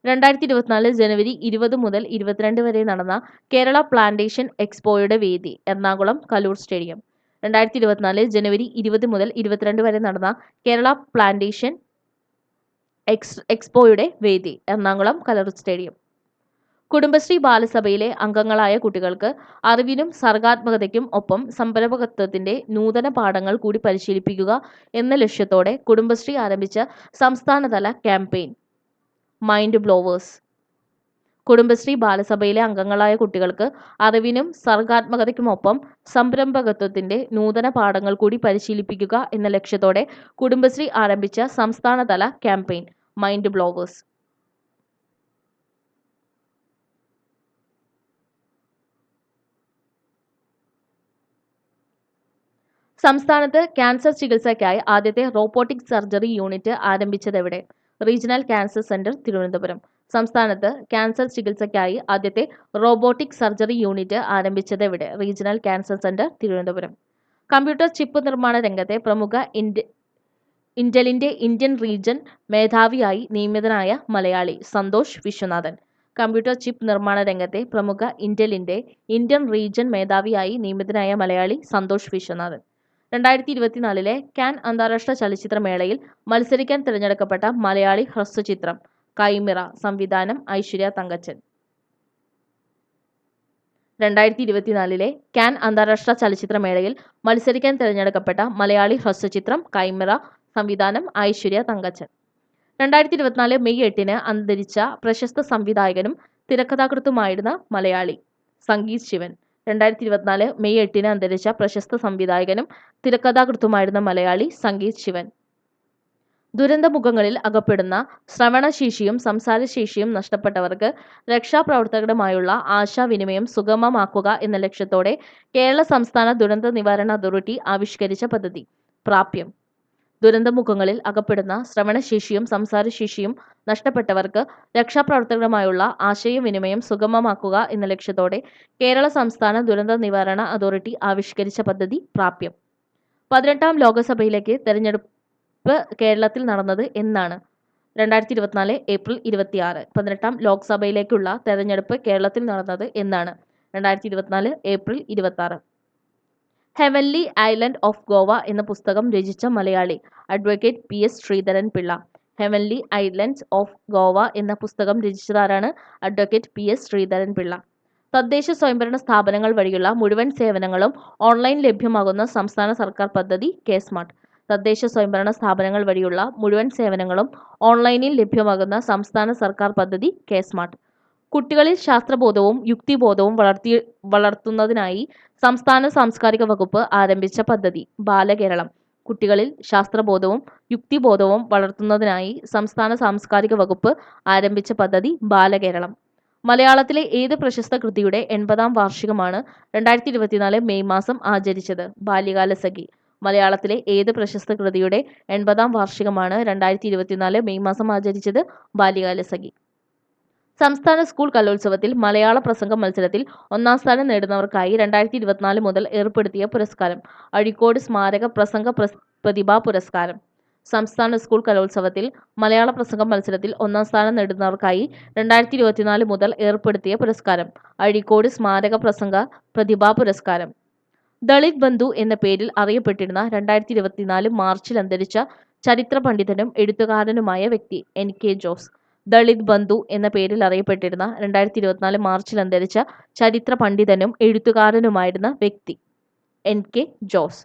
2024 ജനുവരി 20 മുതൽ 22 വരെ നടന്ന കേരള പ്ലാന്റേഷൻ എക്സ്പോയുടെ വേദി എറണാകുളം കലൂർ സ്റ്റേഡിയം. 2024 ജനുവരി 20 മുതൽ 22 വരെ നടന്ന കേരള പ്ലാന്റേഷൻ എക്സ്പോയുടെ വേദി എറണാകുളം കലൂർ സ്റ്റേഡിയം. കുടുംബശ്രീ ബാലസഭയിലെ അംഗങ്ങളായ കുട്ടികൾക്ക് അറിവിനും സർഗാത്മകതയ്ക്കും ഒപ്പം സംരംഭകത്വത്തിന്റെ നൂതന പാഠങ്ങൾ കൂടി പരിശീലിപ്പിക്കുക എന്ന ലക്ഷ്യത്തോടെ കുടുംബശ്രീ ആരംഭിച്ച സംസ്ഥാനതല ക്യാമ്പയിൻ മൈൻഡ് ബ്ലോവേഴ്സ്. കുടുംബശ്രീ ബാലസഭയിലെ അംഗങ്ങളായ കുട്ടികൾക്ക് അറിവിനും സർഗാത്മകതയ്ക്കുമൊപ്പം സംരംഭകത്വത്തിന്റെ നൂതന പാഠങ്ങൾ കൂടി പരിശീലിപ്പിക്കുക എന്ന ലക്ഷ്യത്തോടെ കുടുംബശ്രീ ആരംഭിച്ച സംസ്ഥാനതല ക്യാമ്പയിൻ മൈൻഡ് ബ്ലോവേഴ്സ്. സംസ്ഥാനത്ത് ക്യാൻസർ ചികിത്സയ്ക്കായി ആദ്യത്തെ റോബോട്ടിക് സർജറി യൂണിറ്റ് ആരംഭിച്ചതെവിടെ? Regional cancer centre, Thiruvananthapuram. സംസ്ഥാനത്ത് ക്യാൻസർ ചികിത്സയ്ക്കായി ആദ്യത്തെ റോബോട്ടിക് സർജറി യൂണിറ്റ് ആരംഭിച്ചതെവിടെ? Regional cancer centre, Thiruvananthapuram. Computer chip നിർമ്മാണ രംഗത്തെ പ്രമുഖ ഇന്റലിന്റെ ഇന്ത്യൻ റീജിയൻ മേധാവിയായി നിയമിതനായ മലയാളി സന്തോഷ് വിശ്വനാഥൻ. കമ്പ്യൂട്ടർ ചിപ്പ് നിർമ്മാണ രംഗത്തെ പ്രമുഖ ഇന്റലിന്റെ ഇന്ത്യൻ റീജിയൻ മേധാവിയായി നിയമിതനായ മലയാളി സന്തോഷ് വിശ്വനാഥൻ. 2024 കാൻ അന്താരാഷ്ട്ര ചലച്ചിത്രമേളയിൽ മത്സരിക്കാൻ തിരഞ്ഞെടുക്കപ്പെട്ട മലയാളി ഹ്രസ്വചിത്രം കൈമിറ. സംവിധാനം ഐശ്വര്യ തങ്കച്ചൻ. 2024 കാൻ അന്താരാഷ്ട്ര ചലച്ചിത്രമേളയിൽ മത്സരിക്കാൻ തിരഞ്ഞെടുക്കപ്പെട്ട മലയാളി ഹ്രസ്വചിത്രം കൈമിറ. സംവിധാനം ഐശ്വര്യ തങ്കച്ചൻ. 2024 മെയ് 8 അന്തരിച്ച പ്രശസ്ത സംവിധായകനും തിരക്കഥാകൃത്തുമായിരുന്ന മലയാളി സംഗീത് ശിവൻ. 2024 മെയ് 8 അന്തരിച്ച പ്രശസ്ത സംവിധായകനും തിരക്കഥാകൃത്തുമായിരുന്ന മലയാളി സംഗീത് ശിവൻ. ദുരന്തമുഖങ്ങളിൽ അകപ്പെടുന്ന ശ്രവണശേഷിയും സംസാരശേഷിയും നഷ്ടപ്പെട്ടവർക്ക് രക്ഷാപ്രവർത്തകരുമായുള്ള ആശയവിനിമയം സുഗമമാക്കുക എന്ന ലക്ഷ്യത്തോടെ കേരള സംസ്ഥാന ദുരന്ത നിവാരണ അതോറിറ്റി ആവിഷ്കരിച്ച പദ്ധതി പ്രാപ്യം. ദുരന്തമുഖങ്ങളിൽ അകപ്പെടുന്ന ശ്രവണശേഷിയും സംസാരശേഷിയും നഷ്ടപ്പെട്ടവർക്ക് രക്ഷാപ്രവർത്തകരുമായുള്ള ആശയവിനിമയം സുഗമമാക്കുക എന്ന ലക്ഷ്യത്തോടെ കേരള സംസ്ഥാന ദുരന്ത നിവാരണ അതോറിറ്റി ആവിഷ്കരിച്ച പദ്ധതി പ്രാപ്യം. 18ാം ലോകസഭയിലേക്ക് തെരഞ്ഞെടുപ്പ് കേരളത്തിൽ നടന്നത് എന്നാണ്? 2024 ഏപ്രിൽ 26. 18ാം ലോക്സഭയിലേക്കുള്ള തെരഞ്ഞെടുപ്പ് കേരളത്തിൽ നടന്നത് എന്നാണ്? 2024 April 26. Heavenly island of Goa എന്ന പുസ്തകം രചിച്ച Malayali advocate PS Sreedharan Pillai. Heavenly islands of Goa എന്ന പുസ്തകം രചിച്ചതാരാണ്? Advocate PS Sreedharan Pillai. തദ്ദേശ സ്വയംഭരണ സ്ഥാപനങ്ങൾ വഴിയുള്ള മുഴുവൻ സേവനങ്ങളും ഓൺലൈൻ ലഭ്യമാകുന്ന സംസ്ഥാന സർക്കാർ പദ്ധതി കെ-സ്മാർട്ട്. തദ്ദേശ സ്വയംഭരണ സ്ഥാപനങ്ങൾ വഴിയുള്ള മുഴുവൻ സേവനങ്ങളും ഓൺലൈനിൽ ലഭ്യമാകുന്ന സംസ്ഥാന സർക്കാർ പദ്ധതി കെ-സ്മാർട്ട്. കുട്ടികളിൽ ശാസ്ത്രബോധവും യുക്തിബോധവും വളർത്തുന്നതിനായി സംസ്ഥാന സാംസ്കാരിക വകുപ്പ് ആരംഭിച്ച പദ്ധതി ബാലകേരളം. കുട്ടികളിൽ ശാസ്ത്രബോധവും യുക്തിബോധവും വളർത്തുന്നതിനായി സംസ്ഥാന സാംസ്കാരിക വകുപ്പ് ആരംഭിച്ച പദ്ധതി ബാലകേരളം. മലയാളത്തിലെ ഏത് പ്രശസ്ത കൃതിയുടെ 80ാം വാർഷികമാണ് 2024 മെയ് മാസം ആചരിച്ചത്? ബാല്യകാലസഖി. മലയാളത്തിലെ ഏത് പ്രശസ്ത കൃതിയുടെ 80ാം വാർഷികമാണ് 2024 മെയ് മാസം ആചരിച്ചത്? ബാല്യകാലസഖി. സംസ്ഥാന സ്കൂൾ കലോത്സവത്തിൽ മലയാള പ്രസംഗ മത്സരത്തിൽ 1ാം സ്ഥാനം നേടുന്നവർക്കായി 2024 മുതൽ ഏർപ്പെടുത്തിയ പുരസ്കാരം അഴീക്കോട് സ്മാരക പ്രസംഗ പ്രതിഭാ പുരസ്കാരം. സംസ്ഥാന സ്കൂൾ കലോത്സവത്തിൽ മലയാള പ്രസംഗ മത്സരത്തിൽ 1ാം സ്ഥാനം നേടുന്നവർക്കായി 2024 മുതൽ ഏർപ്പെടുത്തിയ പുരസ്കാരം അഴീക്കോട് സ്മാരക പ്രസംഗ പ്രതിഭാ പുരസ്കാരം. ദളിത് ബന്ധു എന്ന പേരിൽ അറിയപ്പെട്ടിരുന്ന 2024 മാർച്ചിൽ അന്തരിച്ച ചരിത്ര പണ്ഡിതനും എഴുത്തുകാരനുമായ വ്യക്തി NK ജോസ്. ദളിത് ബന്ധു എന്ന പേരിൽ അറിയപ്പെട്ടിരുന്ന 2024 മാർച്ചിൽ അന്തരിച്ച ചരിത്ര പണ്ഡിതനും എഴുത്തുകാരനുമായിരുന്ന വ്യക്തി NK ജോസ്.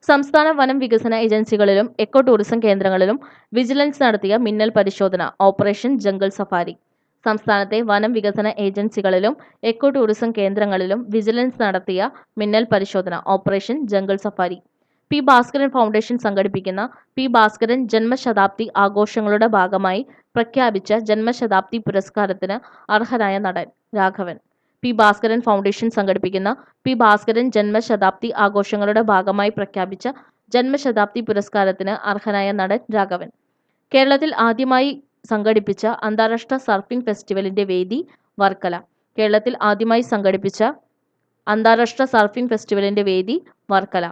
സംസ്ഥാന വനം വികസന ഏജൻസികളിലും എക്കോ ടൂറിസം കേന്ദ്രങ്ങളിലും വിജിലൻസ് നടത്തിയ മിന്നൽ പരിശോധന ഓപ്പറേഷൻ ജംഗിൾ സഫാരി. സംസ്ഥാനത്തെ വനം വികസന ഏജൻസികളിലും എക്കോ ടൂറിസം കേന്ദ്രങ്ങളിലും വിജിലൻസ് നടത്തിയ മിന്നൽ പരിശോധന operation jungle safari. P Bhaskaran foundation സംഘടിപ്പിക്കുന്ന പി ഭാസ്കരൻ ജന്മശതാബ്ദി ആഘോഷങ്ങളുടെ ഭാഗമായി പ്രഖ്യാപിച്ച ജന്മശതാബ്ദി പുരസ്കാരത്തിന് അർഹനായ നടൻ രാഘവൻ. പി ഭാസ്കരൻ ഫൗണ്ടേഷൻ സംഘടിപ്പിക്കുന്ന പി ഭാസ്കരൻ ജന്മശതാബ്ദി ആഘോഷങ്ങളുടെ ഭാഗമായി പ്രഖ്യാപിച്ച ജന്മശതാബ്ദി പുരസ്കാരത്തിന് അർഹനായ നടൻ രാഘവൻ. കേരളത്തിൽ ആദ്യമായി സംഘടിപ്പിച്ച അന്താരാഷ്ട്ര സർഫിംഗ് ഫെസ്റ്റിവലിന്റെ വേദി വർക്കല. കേരളത്തിൽ ആദ്യമായി സംഘടിപ്പിച്ച അന്താരാഷ്ട്ര സർഫിംഗ് ഫെസ്റ്റിവലിന്റെ വേദി വർക്കല.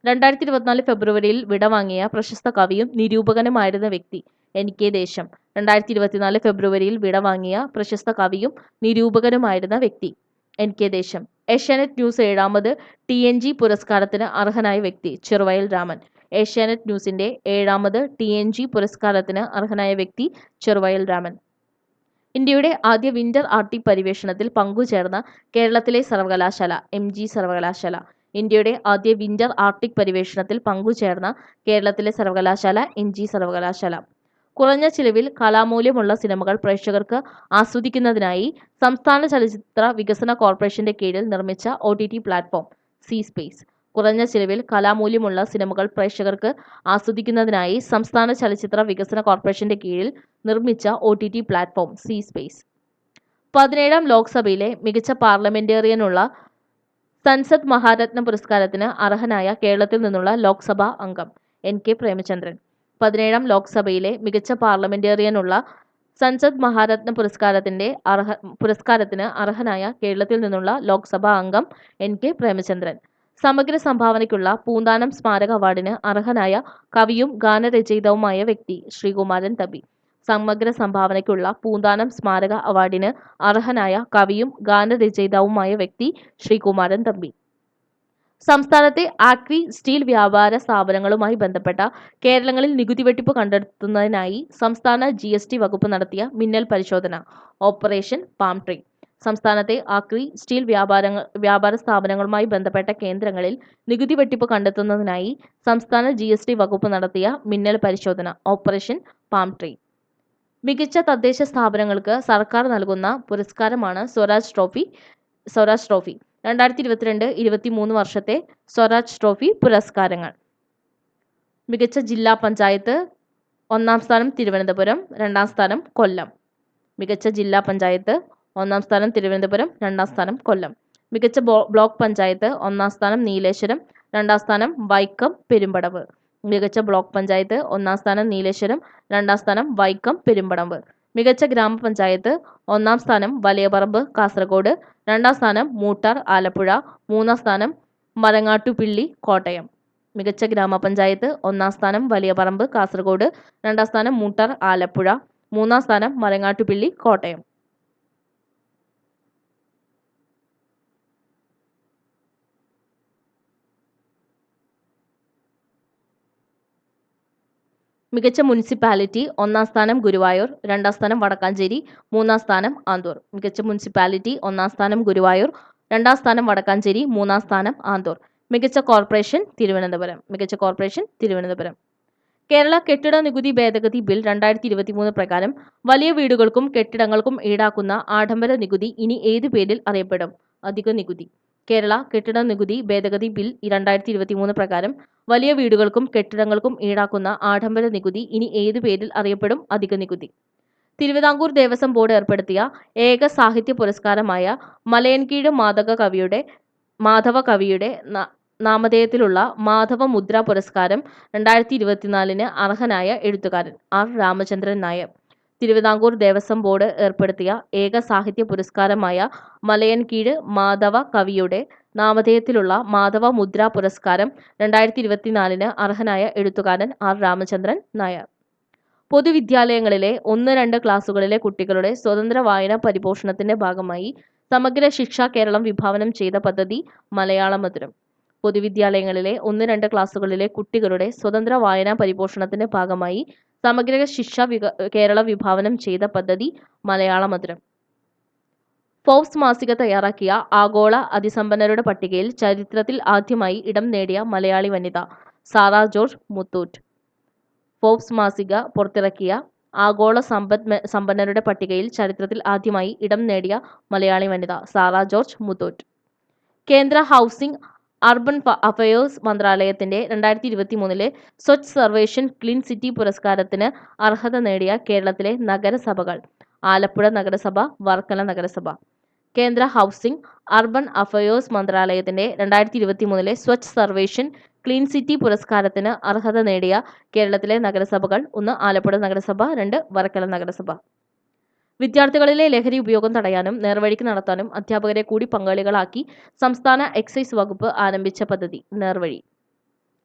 2024 ഫെബ്രുവരിയിൽ വിടവാങ്ങിയ പ്രശസ്ത കവിയും നിരൂപകനുമായിരുന്ന വ്യക്തി NK ദേശം. 2024 ഫെബ്രുവരിയിൽ വിടവാങ്ങിയ പ്രശസ്ത കവിയും നിരൂപകനുമായിരുന്ന വ്യക്തി NK ദേശം. ഏഷ്യാനെറ്റ് ന്യൂസ് 7ാമത് TNG പുരസ്കാരത്തിന് അർഹനായ വ്യക്തി ചെറുവയൽ രാമൻ. ഏഷ്യാനെറ്റ് ന്യൂസിന്റെ 7ാമത് TNG പുരസ്കാരത്തിന് അർഹനായ വ്യക്തി ചെറുവയൽ രാമൻ. ഇന്ത്യയുടെ ആദ്യ വിന്റർ ആർട്ടിക് പര്യവേഷണത്തിൽ പങ്കുചേർന്ന കേരളത്തിലെ സർവകലാശാല MG സർവകലാശാല. ഇന്ത്യയുടെ ആദ്യ വിന്റർ ആർട്ടിക് പര്യവേഷണത്തിൽ പങ്കുചേർന്ന കേരളത്തിലെ സർവകലാശാല MG സർവകലാശാല. കുറഞ്ഞ ചിലവിൽ കലാമൂല്യമുള്ള സിനിമകൾ പ്രേക്ഷകർക്ക് ആസ്വദിക്കുന്നതിനായി സംസ്ഥാന ചലച്ചിത്ര വികസന കോർപ്പറേഷന്റെ കീഴിൽ നിർമ്മിച്ച OTT പ്ലാറ്റ്ഫോം സി സ്പേസ്. കുറഞ്ഞ ചിലവിൽ കലാമൂല്യമുള്ള സിനിമകൾ പ്രേക്ഷകർക്ക് ആസ്വദിക്കുന്നതിനായി സംസ്ഥാന ചലച്ചിത്ര വികസന കോർപ്പറേഷന്റെ കീഴിൽ നിർമ്മിച്ച OTT പ്ലാറ്റ്ഫോം സി സ്പേസ്. 17ാം ലോക്സഭയിലെ മികച്ച പാർലമെന്റേറിയനുള്ള സൻസദ് മഹാരത്ന പുരസ്കാരത്തിന് അർഹനായ കേരളത്തിൽ നിന്നുള്ള ലോക്സഭാ അംഗം NK പ്രേമചന്ദ്രൻ. 17ാം ലോക്സഭയിലെ മികച്ച പാർലമെന്റേറിയനുള്ള സൻസദ് മഹാരത്ന പുരസ്കാരത്തിന് അർഹനായ കേരളത്തിൽ നിന്നുള്ള ലോക്സഭാ അംഗം NK പ്രേമചന്ദ്രൻ. സമഗ്ര സംഭാവനയ്ക്കുള്ള പൂന്താനം സ്മാരക അവാർഡിന് അർഹനായ കവിയും ഗാനരചയിതാവുമായ വ്യക്തി ശ്രീകുമാരൻ തമ്പി. സമഗ്ര സംഭാവനയ്ക്കുള്ള പൂന്താനം സ്മാരക അവാർഡിന് അർഹനായ കവിയും ഗാനരചയിതാവുമായ വ്യക്തി ശ്രീകുമാരൻ തമ്പി. സംസ്ഥാനത്തെ ആക്രി, സ്റ്റീൽ വ്യാപാര സ്ഥാപനങ്ങളുമായി ബന്ധപ്പെട്ട കേരളങ്ങളിൽ നികുതി വെട്ടിപ്പ് കണ്ടെത്തുന്നതിനായി സംസ്ഥാന GST വകുപ്പ് നടത്തിയ മിന്നൽ പരിശോധന ഓപ്പറേഷൻ പാം ട്രീ. സംസ്ഥാനത്തെ ആക്രി, സ്റ്റീൽ വ്യാപാര സ്ഥാപനങ്ങളുമായി ബന്ധപ്പെട്ട കേന്ദ്രങ്ങളിൽ നികുതി വെട്ടിപ്പ് കണ്ടെത്തുന്നതിനായി സംസ്ഥാന GST വകുപ്പ് നടത്തിയ മിന്നൽ പരിശോധന ഓപ്പറേഷൻ പാം ട്രീ. മികച്ച തദ്ദേശ സ്ഥാപനങ്ങൾക്ക് സർക്കാർ നൽകുന്ന പുരസ്കാരമാണ് സ്വരാജ് ട്രോഫി. 2022-23 വർഷത്തെ സ്വരാജ് ട്രോഫി പുരസ്കാരങ്ങൾ. മികച്ച ജില്ലാ പഞ്ചായത്ത് 1ാം സ്ഥാനം തിരുവനന്തപുരം, 2ാം സ്ഥാനം കൊല്ലം. മികച്ച ജില്ലാ പഞ്ചായത്ത് 1ാം സ്ഥാനം തിരുവനന്തപുരം, 2ാം സ്ഥാനം കൊല്ലം. മികച്ച ബ്ലോക്ക് പഞ്ചായത്ത് 1ാം സ്ഥാനം നീലേശ്വരം, 2ാം സ്ഥാനം വൈക്കം പെരുമ്പടവ്. മികച്ച ബ്ലോക്ക് പഞ്ചായത്ത് 1ാം സ്ഥാനം നീലേശ്വരം, 2ാം സ്ഥാനം വൈക്കം പെരുമ്പടവ്. മികച്ച ഗ്രാമപഞ്ചായത്ത് 1ാം സ്ഥാനം വലിയപറമ്പ് കാസർഗോഡ്, 2ാം സ്ഥാനം മൂട്ടാർ ആലപ്പുഴ, 3ാം സ്ഥാനം മരങ്ങാട്ടുപിള്ളി കോട്ടയം. മികച്ച ഗ്രാമപഞ്ചായത്ത് 1ാം സ്ഥാനം വലിയപറമ്പ് കാസർഗോഡ്, 2ാം സ്ഥാനം മൂട്ടാർ ആലപ്പുഴ, 3ാം സ്ഥാനം മരങ്ങാട്ടുപിള്ളി കോട്ടയം. മികച്ച മുനിസിപ്പാലിറ്റി 1ാം സ്ഥാനം ഗുരുവായൂർ, 2ാം സ്ഥാനം വടക്കാഞ്ചേരി, 3ാം സ്ഥാനം ആന്തൂർ. മികച്ച മുനിസിപ്പാലിറ്റി 1ാം സ്ഥാനം ഗുരുവായൂർ, 2ാം സ്ഥാനം വടക്കാഞ്ചേരി, 3ാം സ്ഥാനം ആന്തൂർ. മികച്ച കോർപ്പറേഷൻ തിരുവനന്തപുരം. മികച്ച കോർപ്പറേഷൻ തിരുവനന്തപുരം. കേരള കെട്ടിട നികുതി ഭേദഗതി ബിൽ 2023 പ്രകാരം വലിയ വീടുകൾക്കും കെട്ടിടങ്ങൾക്കും ഈടാക്കുന്ന ആഡംബര നികുതി ഇനി ഏതു പേരിൽ അറിയപ്പെടും? അധിക നികുതി. കേരള കെട്ടിട നികുതി ഭേദഗതി ബിൽ 2023 പ്രകാരം വലിയ വീടുകൾക്കും കെട്ടിടങ്ങൾക്കും ഈടാക്കുന്ന ആഡംബര നികുതി ഇനി ഏതു പേരിൽ അറിയപ്പെടും? അധിക നികുതി. തിരുവിതാംകൂർ ദേവസ്വം ബോർഡ് ഏർപ്പെടുത്തിയ ഏക സാഹിത്യ പുരസ്കാരമായ മലയൻകീഴ് മാധവ കവിയുടെ നാമധേയത്തിലുള്ള മാധവ മുദ്ര പുരസ്കാരം 2024 അർഹനായ എഴുത്തുകാരൻ R. രാമചന്ദ്രൻ നായർ. തിരുവിതാംകൂർ ദേവസ്വം ബോർഡ് ഏർപ്പെടുത്തിയ ഏക സാഹിത്യ പുരസ്കാരമായ മലയൻകീഴ് മാധവ കവിയുടെ നാമധേയത്തിലുള്ള മാധവ മുദ്ര പുരസ്കാരം 2024 അർഹനായ എഴുത്തുകാരൻ R. രാമചന്ദ്രൻ നായർ. പൊതുവിദ്യാലയങ്ങളിലെ 1-2 ക്ലാസുകളിലെ കുട്ടികളുടെ സ്വതന്ത്ര വായനാ പരിപോഷണത്തിന്റെ ഭാഗമായി സമഗ്ര ശിക്ഷ കേരളം വിഭാവനം ചെയ്ത പദ്ധതി മലയാള മധുരം. പൊതുവിദ്യാലയങ്ങളിലെ 1-2 ക്ലാസുകളിലെ കുട്ടികളുടെ സ്വതന്ത്ര വായനാ പരിപോഷണത്തിന്റെ ഭാഗമായി സമഗ്ര ശിക്ഷ കേരളം വിഭാവനം ചെയ്ത പദ്ധതി മലയാള മധുരം. ഫോബ്സ് മാസിക തയ്യാറാക്കിയ ആഗോള അതിസമ്പന്നരുടെ പട്ടികയിൽ ചരിത്രത്തിൽ ആദ്യമായി ഇടം നേടിയ മലയാളി വനിത സാറ ജോർജ് മുത്തൂറ്റ്. ഫോബ്സ് മാസിക പുറത്തിറക്കിയ ആഗോള സമ്പന്നരുടെ പട്ടികയിൽ ചരിത്രത്തിൽ ആദ്യമായി ഇടം നേടിയ മലയാളി വനിത സാറ ജോർജ് മുത്തൂറ്റ്. കേന്ദ്ര ഹൗസിംഗ് അർബൻ അഫയേഴ്സ് മന്ത്രാലയത്തിന്റെ 2023 സ്വച്ഛ് സർവേഷൻ ക്ലീൻ സിറ്റി പുരസ്കാരത്തിന് അർഹത നേടിയ കേരളത്തിലെ നഗരസഭകൾ: ആലപ്പുഴ നഗരസഭ, വർക്കല നഗരസഭ. കേന്ദ്ര ഹൗസിംഗ് അർബൻ അഫയേഴ്സ് മന്ത്രാലയത്തിന്റെ 2023 സ്വച്ഛ് സർവേഷൻ ക്ലീൻ സിറ്റി പുരസ്കാരത്തിന് അർഹത നേടിയ കേരളത്തിലെ നഗരസഭകൾ: 1 ആലപ്പുഴ നഗരസഭ, 2 വർക്കല നഗരസഭ. വിദ്യാർത്ഥികളിലെ ലഹരി ഉപയോഗം തടയാനും നേർവഴിക്ക് നടത്താനും അധ്യാപകരെ കൂടി പങ്കാളികളാക്കി സംസ്ഥാന എക്സൈസ് വകുപ്പ് ആരംഭിച്ച പദ്ധതി നേർവഴി.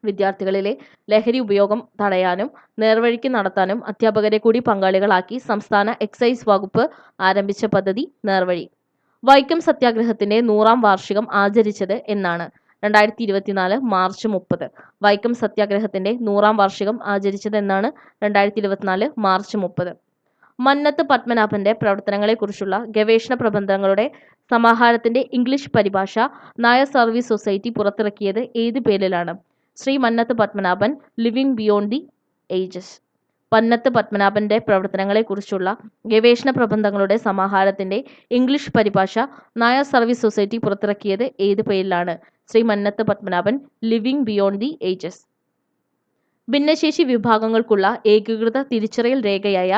വിദ്യാർത്ഥികളിലെ ലഹരി ഉപയോഗം തടയാനും നേർവഴിക്ക് നടത്താനും അധ്യാപകരെ കൂടി പങ്കാളികളാക്കി സംസ്ഥാന എക്സൈസ് വകുപ്പ് ആരംഭിച്ച പദ്ധതി നേർവഴി. വൈക്കം സത്യാഗ്രഹത്തിന്റെ 100ാം വാർഷികം ആചരിച്ചത് എന്നാണ്? 2024 മാർച്ച് 30. വൈക്കം സത്യാഗ്രഹത്തിന്റെ 100ാം വാർഷികം ആചരിച്ചത് എന്നാണ്? 2024 മാർച്ച് 30. മന്നത്ത് പത്മനാഭന്റെ പ്രവർത്തനങ്ങളെക്കുറിച്ചുള്ള ഗവേഷണ പ്രബന്ധങ്ങളുടെ സമാഹാരത്തിന്റെ ഇംഗ്ലീഷ് പരിഭാഷ നായർ സർവീസ് സൊസൈറ്റി പുറത്തിറക്കിയത് ഏത് പേരിലാണ്? Shri Mannath Padmanabhan, living beyond the ages. Mannath പത്മനാഭന്റെ പ്രവർത്തനങ്ങളെക്കുറിച്ചുള്ള ഗവേഷണ പ്രബന്ധങ്ങളുടെ സമാഹാരത്തിന്റെ ഇംഗ്ലീഷ് പരിഭാഷ നായർ സർവീസ് സൊസൈറ്റി പുറത്തിറക്കിയത് ഏത് പേരിലാണ്? Shri Mannath Padmanabhan, living beyond the ages. ഭിന്നശേഷി വിഭാഗങ്ങൾക്കുള്ള ഏകീകൃത തിരിച്ചറിയൽ രേഖയായ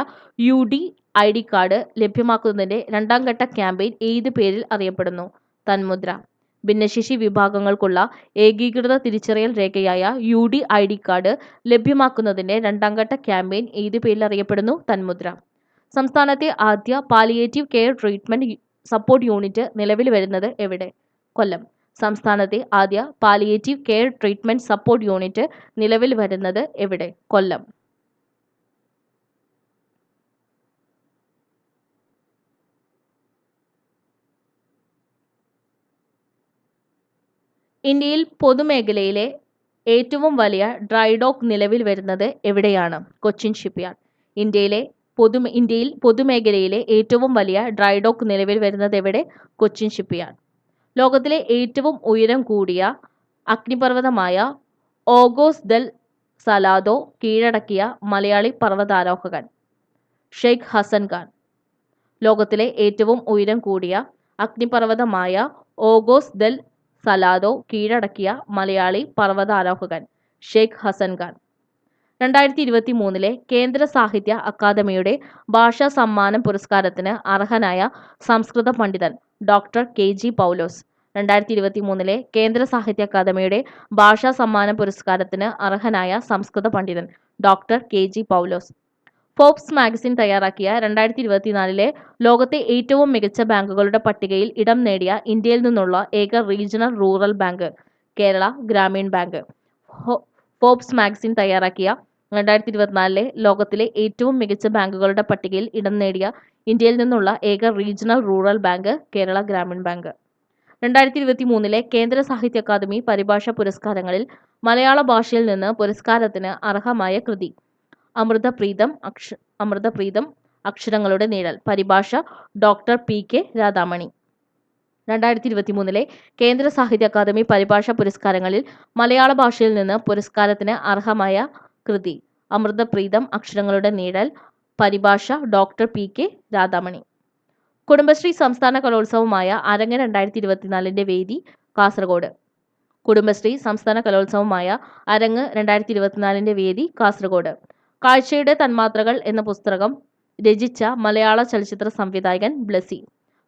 UD-ID കാർഡ് ലഭ്യമാക്കുന്നതിന്റെ രണ്ടാം ഘട്ട ക്യാമ്പയിൻ ഏത് പേരിൽ അറിയപ്പെടുന്നു? തന്മുദ്ര. ഭിന്നശേഷി വിഭാഗങ്ങൾക്കുള്ള ഏകീകൃത തിരിച്ചറിയൽ രേഖയായ UD-ID കാർഡ് ലഭ്യമാക്കുന്നതിന്റെ രണ്ടാം ഘട്ട ക്യാമ്പയിൻ ഏത് പേരിൽ അറിയപ്പെടുന്നു? തന്മുദ്ര. സംസ്ഥാനത്തെ ആദ്യ palliative care treatment support unit നിലവിൽ വരുന്നത് എവിടെ? കൊല്ലം. സംസ്ഥാനത്തെ ആദ്യ palliative care treatment support unit നിലവിൽ വരുന്നത് എവിടെ? കൊല്ലം. ഇന്ത്യയിൽ പൊതുമേഖലയിലെ ഏറ്റവും വലിയ ഡ്രൈ ഡോക്ക് നിലവിൽ വരുന്നത് എവിടെയാണ്? കൊച്ചിൻ ഷിപ്പ്യാർഡ്. ഇന്ത്യയിൽ പൊതുമേഖലയിലെ ഏറ്റവും വലിയ ഡ്രൈ ഡോക്ക് നിലവിൽ വരുന്നത് എവിടെ? കൊച്ചിൻ ഷിപ്പ്യാർഡ്. ലോകത്തിലെ ഏറ്റവും ഉയരം കൂടിയ അഗ്നിപർവ്വതമായ ഓഗോസ് ദൽ സലാദോ കീഴടക്കിയ മലയാളി പർവ്വതാരോഹകൻ? ഷെയ്ഖ് ഹസൻ ഖാൻ. ലോകത്തിലെ ഏറ്റവും ഉയരം കൂടിയ അഗ്നിപർവ്വതമായ ഓഗോസ് ദൽ സലാദോ കീഴടക്കിയ മലയാളി പർവ്വതാരോഹകൻ? ഷെയ്ഖ് ഹസൻ ഖാൻ. 2023 കേന്ദ്ര സാഹിത്യ അക്കാദമിയുടെ ഭാഷാ സമ്മാനം പുരസ്കാരത്തിന് അർഹനായ സംസ്കൃത പണ്ഡിതൻ ഡോക്ടർ KG പൗലോസ്. 2023 കേന്ദ്ര സാഹിത്യ അക്കാദമിയുടെ ഭാഷാ സമ്മാനം പുരസ്കാരത്തിന് അർഹനായ സംസ്കൃത പണ്ഡിതൻ ഡോക്ടർ KG പൗലോസ്. ഫോബ്സ് മാഗസിൻ തയ്യാറാക്കിയ 2024 ലോകത്തെ ഏറ്റവും മികച്ച ബാങ്കുകളുടെ പട്ടികയിൽ ഇടം നേടിയ ഇന്ത്യയിൽ നിന്നുള്ള ഏക regional rural bank Kerala Gramin bank. Forbes magazine തയ്യാറാക്കിയ 2024 ലോകത്തിലെ ഏറ്റവും മികച്ച ബാങ്കുകളുടെ പട്ടികയിൽ ഇടം നേടിയ ഇന്ത്യയിൽ നിന്നുള്ള ഏക regional rural bank Kerala Gramin bank. 2023 കേന്ദ്ര സാഹിത്യ അക്കാദമി പരിഭാഷ പുരസ്കാരങ്ങളിൽ മലയാള ഭാഷയിൽ നിന്ന് പുരസ്കാരത്തിന് അർഹമായ കൃതി. അമൃതപ്രീതം അക്ഷരങ്ങളുടെ നിഴൽ. പരിഭാഷ ഡോക്ടർ PK രാധാമണി. 2023 കേന്ദ്ര സാഹിത്യ അക്കാദമി പരിഭാഷ പുരസ്കാരങ്ങളിൽ മലയാള ഭാഷയിൽ നിന്ന് പുരസ്കാരത്തിന് അർഹമായ കൃതി. അമൃതപ്രീതം അക്ഷരങ്ങളുടെ നിഴൽ. പരിഭാഷ ഡോക്ടർ PK രാധാമണി. കുടുംബശ്രീ സംസ്ഥാന കലോത്സവമായ അരങ്ങ് 2024 വേദി കാസർഗോഡ്. കുടുംബശ്രീ സംസ്ഥാന കലോത്സവമായ അരങ്ങ് 2024 വേദി കാസർഗോഡ്. കാഴ്ചയുടെ തന്മാത്രകൾ എന്ന പുസ്തകം രചിച്ച മലയാള ചലച്ചിത്ര സംവിധായകൻ ബ്ലസി.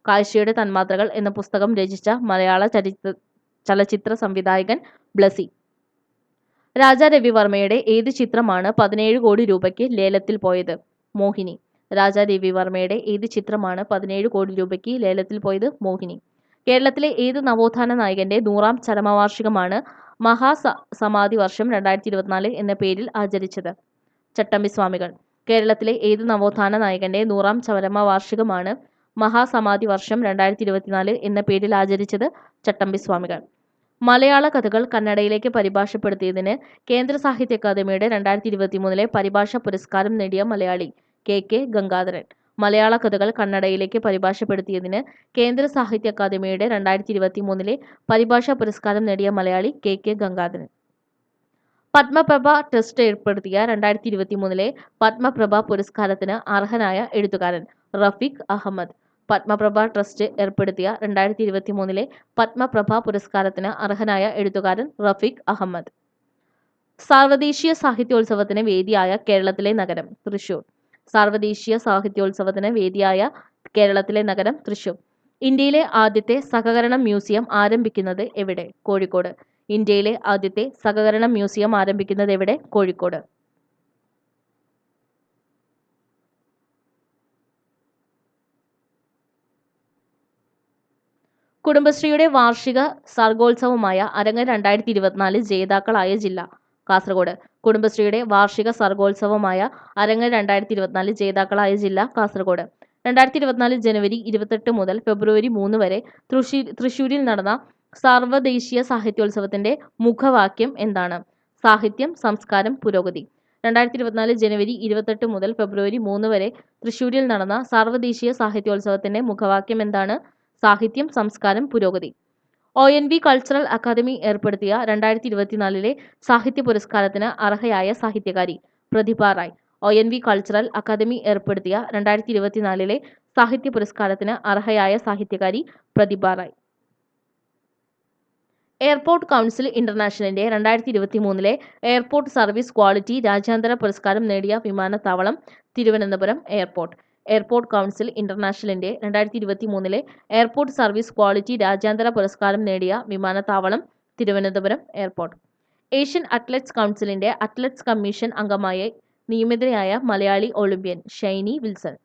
കാഴ്ചയുടെ തന്മാത്രകൾ എന്ന പുസ്തകം രചിച്ച മലയാള ചലച്ചിത്ര സംവിധായകൻ ബ്ലസി. രാജാ രവിവർമ്മയുടെ ഏത് ചിത്രമാണ് 17 കോടി രൂപയ്ക്ക് ലേലത്തിൽ പോയത്? മോഹിനി. രാജാ രവിവർമ്മയുടെ ഏത് ചിത്രമാണ് 17 കോടി രൂപയ്ക്ക് ലേലത്തിൽ പോയത്? മോഹിനി. കേരളത്തിലെ ഏത് നവോത്ഥാന നായകന്റെ 100ാം ചരമവാർഷികമാണ് മഹാസമാധി വർഷം 2024 എന്ന പേരിൽ ആചരിച്ചത്? ചട്ടമ്പി സ്വാമികൾ. കേരളത്തിലെ ഏത് നവോത്ഥാന നായകന്റെ 100ാം ചരമവാർഷികമാണ് മഹാസമാധി വർഷം 2024 എന്ന പേരിൽ ആചരിച്ചത്? ചട്ടമ്പി സ്വാമികൾ. മലയാള കഥകൾ കന്നഡയിലേക്ക് പരിഭാഷപ്പെടുത്തിയതിന് കേന്ദ്ര സാഹിത്യ അക്കാദമിയുടെ 2023 പരിഭാഷാ പുരസ്കാരം നേടിയ മലയാളി KK ഗംഗാധരൻ. മലയാള കഥകൾ കന്നഡയിലേക്ക് പരിഭാഷപ്പെടുത്തിയതിന് കേന്ദ്ര സാഹിത്യ അക്കാദമിയുടെ 2023 പരിഭാഷാ പുരസ്കാരം നേടിയ മലയാളി KK ഗംഗാധരൻ. പത്മപ്രഭ ട്രസ്റ്റ് ഏർപ്പെടുത്തിയ 2023 പത്മപ്രഭ പുരസ്കാരത്തിന് അർഹനായ എഴുത്തുകാരൻ റഫീഖ് അഹമ്മദ്. പത്മപ്രഭ ട്രസ്റ്റ് ഏർപ്പെടുത്തിയ 2023 പത്മപ്രഭ പുരസ്കാരത്തിന് അർഹനായ എഴുത്തുകാരൻ റഫീഖ് അഹമ്മദ്. സാർവദേശീയ സാഹിത്യോത്സവത്തിന് വേദിയായ കേരളത്തിലെ നഗരം? തൃശൂർ. സാർവദേശീയ സാഹിത്യോത്സവത്തിന് വേദിയായ കേരളത്തിലെ നഗരം? തൃശൂർ. ഇന്ത്യയിലെ ആദ്യത്തെ സഹകരണ മ്യൂസിയം ആരംഭിക്കുന്നത് എവിടെ? കോഴിക്കോട്. ഇന്ത്യയിലെ ആദ്യത്തെ സഹകരണ മ്യൂസിയം ആരംഭിക്കുന്നത് എവിടെ? കോഴിക്കോട്. കുടുംബശ്രീയുടെ വാർഷിക സർഗോത്സവമായ അരങ്ങ് 2024 ജേതാക്കളായ ജില്ല? കാസർഗോഡ്. കുടുംബശ്രീയുടെ വാർഷിക സർഗോത്സവമായ അരങ്ങ് 2024 ജേതാക്കളായ ജില്ല? കാസർഗോഡ്. 2024 ജനുവരി 28 മുതൽ ഫെബ്രുവരി 3 വരെ തൃശ്ശൂരിൽ നടന്ന സർവ്വദേശീയ സാഹിത്യോത്സവത്തിന്റെ മുഖവാക്യം എന്താണ്? സാഹിത്യം, സംസ്കാരം, പുരോഗതി. 2024 ജനുവരി 28 മുതൽ ഫെബ്രുവരി 3 വരെ തൃശ്ശൂരിൽ നടന്ന സർവ്വദേശീയ സാഹിത്യോത്സവത്തിന്റെ മുഖവാക്യം എന്താണ്? സാഹിത്യം, സംസ്കാരം, പുരോഗതി. ONV കൾച്ചറൽ അക്കാദമി ഏർപ്പെടുത്തിയ 2024 സാഹിത്യ പുരസ്കാരത്തിന് അർഹയായ സാഹിത്യകാരി? Pratibha Ray. ONV cultural academy ഏർപ്പെടുത്തിയ 2024 സാഹിത്യ പുരസ്കാരത്തിന് അർഹയായ സാഹിത്യകാരി പ്രതിഭ റായ്. എയർപോർട്ട് കൗൺസിൽ ഇന്റർനാഷണലിന്റെ 2023 എയർപോർട്ട് സർവീസ് ക്വാളിറ്റി രാജ്യാന്തര പുരസ്കാരം നേടിയ വിമാനത്താവളം തിരുവനന്തപുരം എയർപോർട്ട്. എയർപോർട്ട് കൗൺസിൽ ഇന്റർനാഷണലിന്റെ 2023 എയർപോർട്ട് സർവീസ് ക്വാളിറ്റി രാജ്യാന്തര പുരസ്കാരം നേടിയ വിമാനത്താവളം തിരുവനന്തപുരം എയർപോർട്ട്. ഏഷ്യൻ അത്ലറ്റ്സ് കൗൺസിലിന്റെ അത്ലറ്റ്സ് കമ്മീഷൻ അംഗമായി നിയമിതയായ Malayali olympian Shiny Wilson.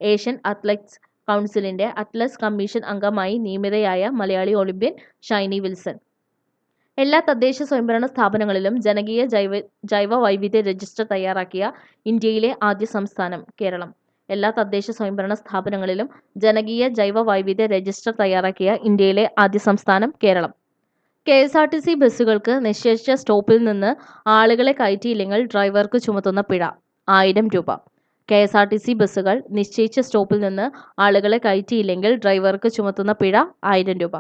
Asian athletes കൗൺസിലിന്റെ അത്ലറ്റ്സ് കമ്മീഷൻ അംഗമായി നിയമിതയായ മലയാളി ഒളിമ്പ്യൻ ഷൈനി വിൽസൺ. എല്ലാ തദ്ദേശ സ്വയംഭരണ സ്ഥാപനങ്ങളിലും ജനകീയ ജൈവ വൈവിധ്യ രജിസ്റ്റർ തയ്യാറാക്കിയ ഇന്ത്യയിലെ ആദ്യ സംസ്ഥാനം കേരളം. എല്ലാ തദ്ദേശ സ്വയംഭരണ സ്ഥാപനങ്ങളിലും ജനകീയ ജൈവ വൈവിധ്യ രജിസ്റ്റർ തയ്യാറാക്കിയ ഇന്ത്യയിലെ ആദ്യ സംസ്ഥാനം കേരളം. KSRTC ബസ്സുകൾക്ക് നിശ്ചയിച്ച സ്റ്റോപ്പിൽ നിന്ന് ആളുകളെ കയറ്റിയില്ലെങ്കിൽ ഡ്രൈവർക്ക് ചുമത്തുന്ന പിഴ 1000 രൂപ. KSRTC ബസ്സുകൾ നിശ്ചയിച്ച സ്റ്റോപ്പിൽ നിന്ന് ആളുകളെ കയറ്റിയില്ലെങ്കിൽ ഡ്രൈവർക്ക് ചുമത്തുന്ന പിഴ 1000 രൂപ.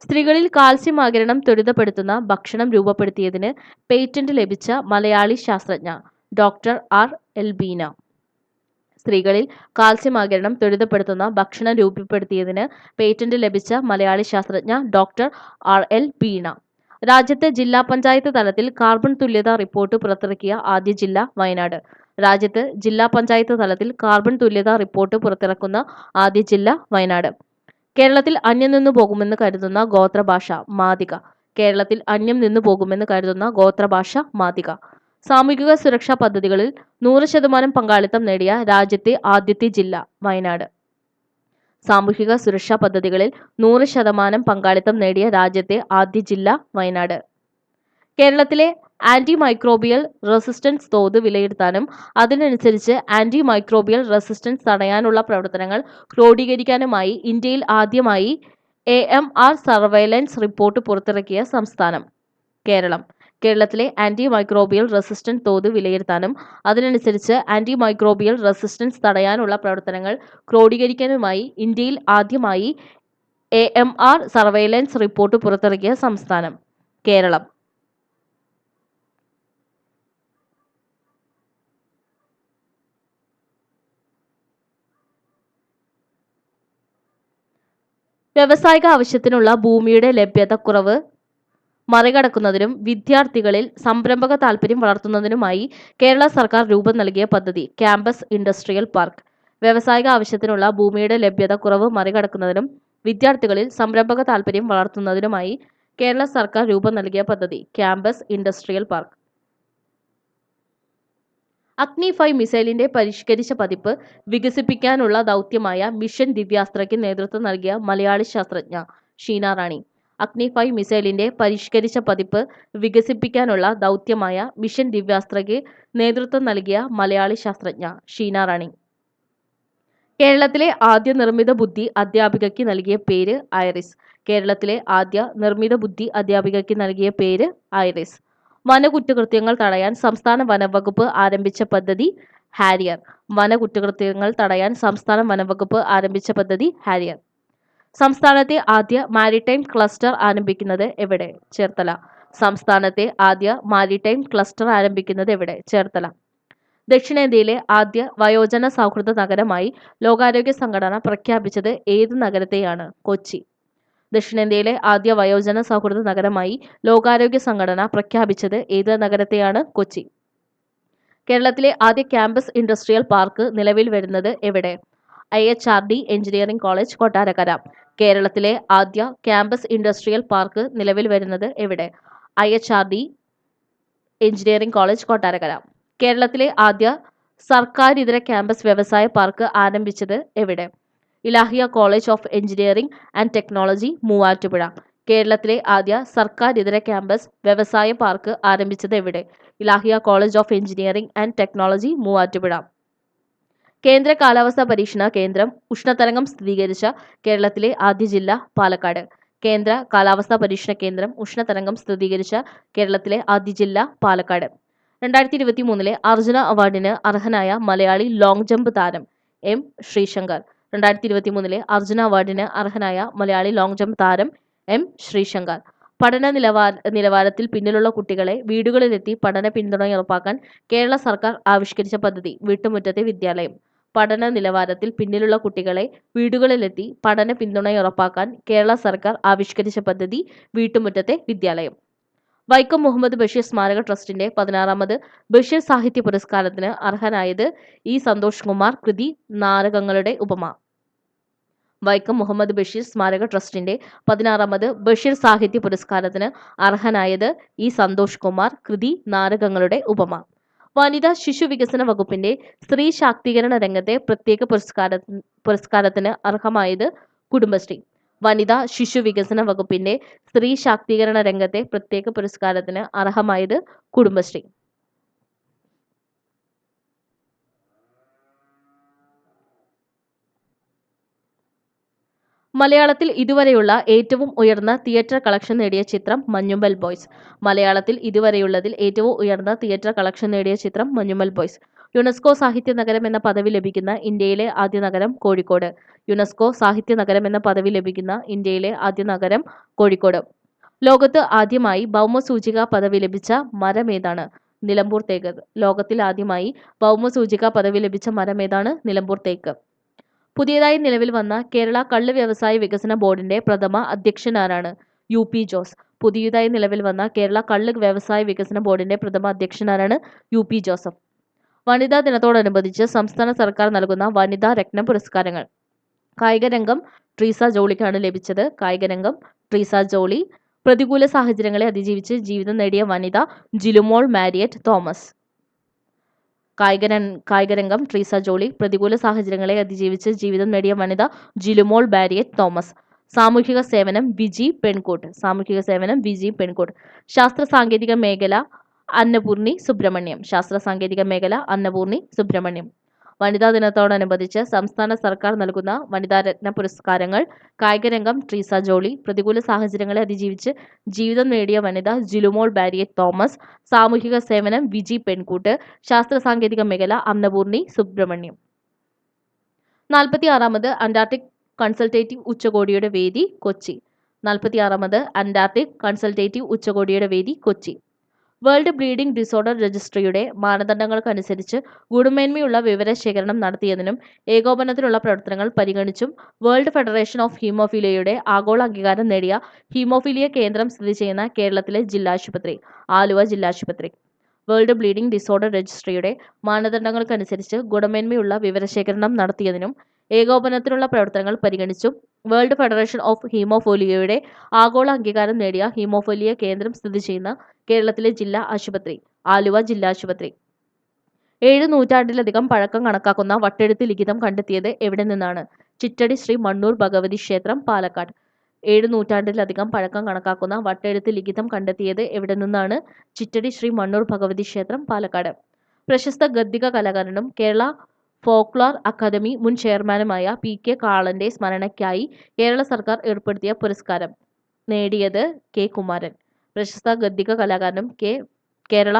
സ്ത്രീകളിൽ കാൽസ്യം ആഗിരണം ത്വരിതപ്പെടുത്തുന്ന ഭക്ഷണം രൂപപ്പെടുത്തിയതിന് പേറ്റന്റ് ലഭിച്ച മലയാളി ശാസ്ത്രജ്ഞ ഡോക്ടർ R.L. ബീന. സ്ത്രീകളിൽ കാൽസ്യം ആഗിരണം ത്വരിതപ്പെടുത്തുന്ന ഭക്ഷണം രൂപപ്പെടുത്തിയതിന് പേറ്റന്റ് ലഭിച്ച മലയാളി ശാസ്ത്രജ്ഞ ഡോക്ടർ R.L. ബീന. രാജ്യത്ത് ജില്ലാ പഞ്ചായത്ത് തലത്തിൽ കാർബൺ തുല്യതാ റിപ്പോർട്ട് പുറത്തിറക്കിയ ആദ്യ ജില്ല വയനാട്. രാജ്യത്ത് ജില്ലാ പഞ്ചായത്ത് തലത്തിൽ കാർബൺ തുല്യതാ റിപ്പോർട്ട് പുറത്തിറക്കുന്ന ആദ്യ ജില്ല വയനാട്. കേരളത്തിൽ അന്യം നിന്നു പോകുമെന്ന് കരുതുന്ന ഗോത്രഭാഷ മാദിഗ. കേരളത്തിൽ അന്യം നിന്നു പോകുമെന്ന് കരുതുന്ന ഗോത്രഭാഷ മാദിഗ. സാമൂഹിക സുരക്ഷാ പദ്ധതികളിൽ 100% പങ്കാളിത്തം നേടിയ രാജ്യത്തെ ആദ്യത്തെ ജില്ല വയനാട്. സാമൂഹിക സുരക്ഷാ പദ്ധതികളിൽ 100% പങ്കാളിത്തം നേടിയ രാജ്യത്തെ ആദ്യ ജില്ല വയനാട്. കേരളത്തിലെ ആന്റി മൈക്രോബിയൽ റെസിസ്റ്റൻസ് തോത് വിലയിരുത്താനും അതിനനുസരിച്ച് ആന്റി മൈക്രോബിയൽ റെസിസ്റ്റൻസ് തടയാനുള്ള പ്രവർത്തനങ്ങൾ ക്രോഡീകരിക്കാനുമായി ഇന്ത്യയിൽ ആദ്യമായി AMR സർവൈലൻസ് റിപ്പോർട്ട് പുറത്തിറക്കിയ സംസ്ഥാനം കേരളം. കേരളത്തിലെ ആന്റി മൈക്രോബിയൽ റെസിസ്റ്റൻസ് തോത് വിലയിരുത്താനും അതിനനുസരിച്ച് ആന്റി മൈക്രോബിയൽ റെസിസ്റ്റൻസ് തടയാനുള്ള പ്രവർത്തനങ്ങൾ ക്രോഡീകരിക്കാനുമായി ഇന്ത്യയിൽ ആദ്യമായി AMR സർവൈലൻസ് റിപ്പോർട്ട് പുറത്തിറക്കിയ സംസ്ഥാനം കേരളം. വ്യാവസായിക ആവശ്യത്തിനുള്ള ഭൂമിയുടെ ലഭ്യതക്കുറവ് മറികടക്കുന്നതിനും വിദ്യാർത്ഥികളിൽ സംരംഭക താൽപര്യം വളർത്തുന്നതിനുമായി കേരള സർക്കാർ രൂപം നൽകിയ പദ്ധതി ക്യാമ്പസ് ഇൻഡസ്ട്രിയൽ പാർക്ക്. വ്യാവസായിക ആവശ്യത്തിനുള്ള ഭൂമിയുടെ ലഭ്യതക്കുറവ് മറികടക്കുന്നതിനും വിദ്യാർത്ഥികളിൽ സംരംഭക താൽപര്യം വളർത്തുന്നതിനുമായി കേരള സർക്കാർ രൂപം നൽകിയ പദ്ധതി ക്യാമ്പസ് ഇൻഡസ്ട്രിയൽ പാർക്ക്. അഗ്നി 5 മിസൈലിന്റെ പരിഷ്കരിച്ച പതിപ്പ് വികസിപ്പിക്കാനുള്ള ദൗത്യമായ മിഷൻ ദിവ്യാസ്ത്രയ്ക്ക് നേതൃത്വം നൽകിയ മലയാളി ശാസ്ത്രജ്ഞ ഷീന റാണി. അഗ്നി 5 മിസൈലിന്റെ പരിഷ്കരിച്ച പതിപ്പ് വികസിപ്പിക്കാനുള്ള ദൗത്യമായ മിഷൻ ദിവ്യാസ്ത്രയ്ക്ക് നേതൃത്വം നൽകിയ മലയാളി ശാസ്ത്രജ്ഞ ഷീന റാണി. കേരളത്തിലെ ആദ്യ നിർമ്മിത ബുദ്ധി അധ്യാപികയ്ക്ക് നൽകിയ പേര് ഐറിസ്. കേരളത്തിലെ ആദ്യ നിർമ്മിത ബുദ്ധി അധ്യാപികയ്ക്ക് നൽകിയ പേര് ഐറിസ്. വനകുറ്റകൃത്യങ്ങൾ തടയാൻ സംസ്ഥാന വനംവകുപ്പ് ആരംഭിച്ച പദ്ധതി ഹാരിയർ. വനകുറ്റകൃത്യങ്ങൾ തടയാൻ സംസ്ഥാന വനംവകുപ്പ് ആരംഭിച്ച പദ്ധതി ഹാരിയർ. സംസ്ഥാനത്തെ ആദ്യ മാരിടൈം ക്ലസ്റ്റർ ആരംഭിക്കുന്നത് എവിടെ? ചേർത്തല. സംസ്ഥാനത്തെ ആദ്യ മാരിടൈം ക്ലസ്റ്റർ ആരംഭിക്കുന്നത് എവിടെ? ചേർത്തല. ദക്ഷിണേന്ത്യയിലെ ആദ്യ വയോജന സൗഹൃദ നഗരമായി ലോകാരോഗ്യ സംഘടന പ്രഖ്യാപിച്ചത് ഏത് നഗരത്തെയാണ്? കൊച്ചി. ദക്ഷിണേന്ത്യയിലെ ആദ്യ വയോജന സൗഹൃദ നഗരമായി ലോകാരോഗ്യ സംഘടന പ്രഖ്യാപിച്ചത് ഏത് നഗരത്തെയാണ്? കൊച്ചി. കേരളത്തിലെ ആദ്യ ക്യാമ്പസ് ഇൻഡസ്ട്രിയൽ പാർക്ക് നിലവിൽ വരുന്നത് എവിടെ? IHRD engineering college Kottarakkara. കേരളത്തിലെ ആദ്യ ക്യാമ്പസ് ഇൻഡസ്ട്രിയൽ പാർക്ക് നിലവിൽ വരുന്നത് എവിടെ? IHRD engineering college Kottarakkara. കേരളത്തിലെ ആദ്യ സർക്കാരിതര ക്യാമ്പസ് വ്യവസായ പാർക്ക് ആരംഭിച്ചത് എവിടെ? Ilahia college of engineering and technology Muvattupuzha. കേരളത്തിലെ ആദ്യ സർക്കാരിതര ക്യാമ്പസ് വ്യവസായ പാർക്ക് ആരംഭിച്ചത് എവിടെ? Ilahia college of engineering and technology Muvattupuzha. കേന്ദ്ര കാലാവസ്ഥാ പരീക്ഷണ കേന്ദ്രം ഉഷ്ണതരംഗം സ്ഥിരീകരിച്ച കേരളത്തിലെ ആദ്യ ജില്ല പാലക്കാട്. കേന്ദ്ര കാലാവസ്ഥാ പരീക്ഷണ കേന്ദ്രം ഉഷ്ണതരംഗം സ്ഥിരീകരിച്ച കേരളത്തിലെ ആദ്യ ജില്ല പാലക്കാട്. 2023 അർജുന അവാർഡിന് അർഹനായ മലയാളി ലോങ് ജമ്പ് താരം M. ശ്രീശങ്കർ. 2023 അർജുന അവാർഡിന് അർഹനായ മലയാളി ലോങ് ജമ്പ് താരം M. ശ്രീശങ്കർ. പഠന നിലവാരത്തിൽ പിന്നിലുള്ള കുട്ടികളെ വീടുകളിലെത്തി പഠന പിന്തുണ ഉറപ്പാക്കാൻ കേരള സർക്കാർ ആവിഷ്കരിച്ച പദ്ധതി വീട്ടുമുറ്റത്തെ വിദ്യാലയം. പഠന നിലവാരത്തിൽ പിന്നിലുള്ള കുട്ടികളെ വീടുകളിലെത്തി പഠന പിന്തുണ ഉറപ്പാക്കാൻ കേരള സർക്കാർ ആവിഷ്കരിച്ച പദ്ധതി വീട്ടുമുറ്റത്തെ വിദ്യാലയം. വൈക്കം മുഹമ്മദ് ബഷീർ സ്മാരക ട്രസ്റ്റിന്റെ 16ാമത് ബഷീർ സാഹിത്യ പുരസ്കാരത്തിന് അർഹനായത് ഇ. സന്തോഷ് കുമാർ. കൃതി നാരകങ്ങളുടെ ഉപമ. വൈക്കം മുഹമ്മദ് ബഷീർ സ്മാരക ട്രസ്റ്റിന്റെ 16ാമത് ബഷീർ സാഹിത്യ പുരസ്കാരത്തിന് അർഹനായത് ഇ. സന്തോഷ് കുമാർ. കൃതി നാരകങ്ങളുടെ ഉപമ. വനിതാ ശിശു വികസന വകുപ്പിന്റെ സ്ത്രീ ശാക്തീകരണ രംഗത്തെ പ്രത്യേക പുരസ്കാരത്തിന് അർഹമായത് കുടുംബശ്രീ. വനിതാ ശിശു വികസന വകുപ്പിന്റെ സ്ത്രീ ശാക്തീകരണ രംഗത്തെ പ്രത്യേക പുരസ്കാരത്തിന് അർഹമായത് കുടുംബശ്രീ. മലയാളത്തിൽ ഇതുവരെയുള്ള ഏറ്റവും ഉയർന്ന തിയേറ്റർ കളക്ഷൻ നേടിയ ചിത്രം മഞ്ഞുമ്മൽ ബോയ്സ്. മലയാളത്തിൽ ഇതുവരെയുള്ളതിൽ ഏറ്റവും ഉയർന്ന തിയേറ്റർ കളക്ഷൻ നേടിയ ചിത്രം മഞ്ഞുമ്മൽ ബോയ്സ്. യുനെസ്കോ സാഹിത്യ നഗരം എന്ന പദവി ലഭിക്കുന്ന ഇന്ത്യയിലെ ആദ്യ നഗരം കോഴിക്കോട്. യുനെസ്കോ സാഹിത്യ നഗരം എന്ന പദവി ലഭിക്കുന്ന ഇന്ത്യയിലെ ആദ്യ നഗരം കോഴിക്കോട്. ലോകത്ത് ആദ്യമായി ഭൗമസൂചിക പദവി ലഭിച്ച മരമേതാണ്? നിലമ്പൂർ തേക്ക്. ലോകത്തിൽ ആദ്യമായി ഭൗമസൂചിക പദവി ലഭിച്ച മരമേതാണ്? നിലമ്പൂർ തേക്ക്. പുതിയതായി നിലവിൽ വന്ന കേരള കള്ള് വ്യവസായ വികസന ബോർഡിന്റെ പ്രഥമ അധ്യക്ഷനാരാണ്? UP ജോസ്. പുതിയതായി നിലവിൽ വന്ന കേരള കള്ള് വ്യവസായ വികസന ബോർഡിന്റെ പ്രഥമ അധ്യക്ഷനാരാണ്? UP Joseph. വനിതാ ദിനത്തോടനുബന്ധിച്ച് സംസ്ഥാന സർക്കാർ നൽകുന്ന വനിതാ രത്ന പുരസ്കാരങ്ങൾ. കായികരംഗം ട്രീസ ജോളിക്കാണ് ലഭിച്ചത്. കായികരംഗം ട്രീസ ജോളി. പ്രതികൂല സാഹചര്യങ്ങളെ അതിജീവിച്ച് ജീവിതം നേടിയ വനിത ജിലുമോൾ മാരിയറ്റ് തോമസ്. കായികരംഗം ട്രീസ ജോളി. പ്രതികൂല സാഹചര്യങ്ങളെ അതിജീവിച്ച് ജീവിതം നേടിയ വനിത ജിലുമോൾ മാരിയറ്റ് തോമസ്. സാമൂഹിക സേവനം വിജി പെൺകോട്ട്. സാമൂഹിക സേവനം വിജി പെൺകോട്ട്. ശാസ്ത്ര സാങ്കേതിക മേഖല അന്നപൂർണി സുബ്രഹ്മണ്യം. ശാസ്ത്ര സാങ്കേതിക മേഖല അന്നപൂർണി സുബ്രഹ്മണ്യം. വനിതാ ദിനത്തോടനുബന്ധിച്ച് സംസ്ഥാന സർക്കാർ നൽകുന്ന വനിതാ രത്ന പുരസ്കാരങ്ങൾ. കായികരംഗം ട്രീസ ജോളി. പ്രതികൂല സാഹചര്യങ്ങളെ അതിജീവിച്ച് ജീവിതം നേടിയ വനിത ജിലുമോൾ മാരിയറ്റ് തോമസ്. സാമൂഹിക സേവനം വിജി പെൺകൂട്ട്. ശാസ്ത്ര സാങ്കേതിക മേഖല അന്നപൂർണി സുബ്രഹ്മണ്യം. 46ാമത് അന്റാർട്ടിക് കൺസൾട്ടേറ്റീവ് ഉച്ചകോടിയുടെ വേദി കൊച്ചി. 46ാമത് അന്റാർട്ടിക് കൺസൾട്ടേറ്റീവ് ഉച്ചകോടിയുടെ വേദി കൊച്ചി. വേൾഡ് ബ്ലീഡിംഗ് ഡിസോർഡർ രജിസ്ട്രിയുടെ മാനദണ്ഡങ്ങൾക്കനുസരിച്ച് ഗുണമേന്മയുള്ള വിവരശേഖരണം നടത്തിയതിനും ഏകോപനത്തിനുള്ള പ്രവർത്തനങ്ങൾ പരിഗണിച്ചും വേൾഡ് ഫെഡറേഷൻ ഓഫ് ഹീമോഫീലിയയുടെ ആഗോള അംഗീകാരം നേടിയ ഹീമോഫീലിയ കേന്ദ്രം സ്ഥിതി ചെയ്യുന്ന കേരളത്തിലെ ജില്ലാശുപത്രി ആലുവ ജില്ലാശുപത്രി. വേൾഡ് ബ്ലീഡിംഗ് ഡിസോർഡർ രജിസ്ട്രിയുടെ മാനദണ്ഡങ്ങൾക്കനുസരിച്ച് ഗുണമേന്മയുള്ള വിവരശേഖരണം നടത്തിയതിനും ഏകോപനത്തിനുള്ള പ്രവർത്തനങ്ങൾ പരിഗണിച്ചും വേൾഡ് ഫെഡറേഷൻ ഓഫ് ഹീമോഫീലിയയുടെ ആഗോള അംഗീകാരം നേടിയ ഹീമോഫീലിയ കേന്ദ്രം സ്ഥിതി ചെയ്യുന്ന കേരളത്തിലെ ജില്ലാ ആശുപത്രി ആലുവ ജില്ലാശുപത്രി. 7 നൂറ്റാണ്ടിലധികം പഴക്കം കണക്കാക്കുന്ന വട്ടെഴുത്ത് ലിഖിതം കണ്ടെത്തിയത് എവിടെ നിന്നാണ്? ചിറ്റടി ശ്രീ മണ്ണൂർ ഭഗവതി ക്ഷേത്രം പാലക്കാട്. 7 നൂറ്റാണ്ടിലധികം പഴക്കം കണക്കാക്കുന്ന വട്ടെഴുത്ത് ലിഖിതം കണ്ടെത്തിയത് എവിടെ നിന്നാണ്? ചിറ്റടി ശ്രീ മണ്ണൂർ ഭഗവതി ക്ഷേത്രം പാലക്കാട്. പ്രശസ്ത ഗദ്ദിക കലാകാരനും കേരള ഫോക്ലോർ അക്കാദമി മുൻ ചെയർമാനുമായ PK കാളന്റെ സ്മരണയ്ക്കായി കേരള സർക്കാർ ഏർപ്പെടുത്തിയ പുരസ്കാരം നേടിയത് K കുമാരൻ. പ്രശസ്ത ഗദ്ദിക കലാകാരനും കേരള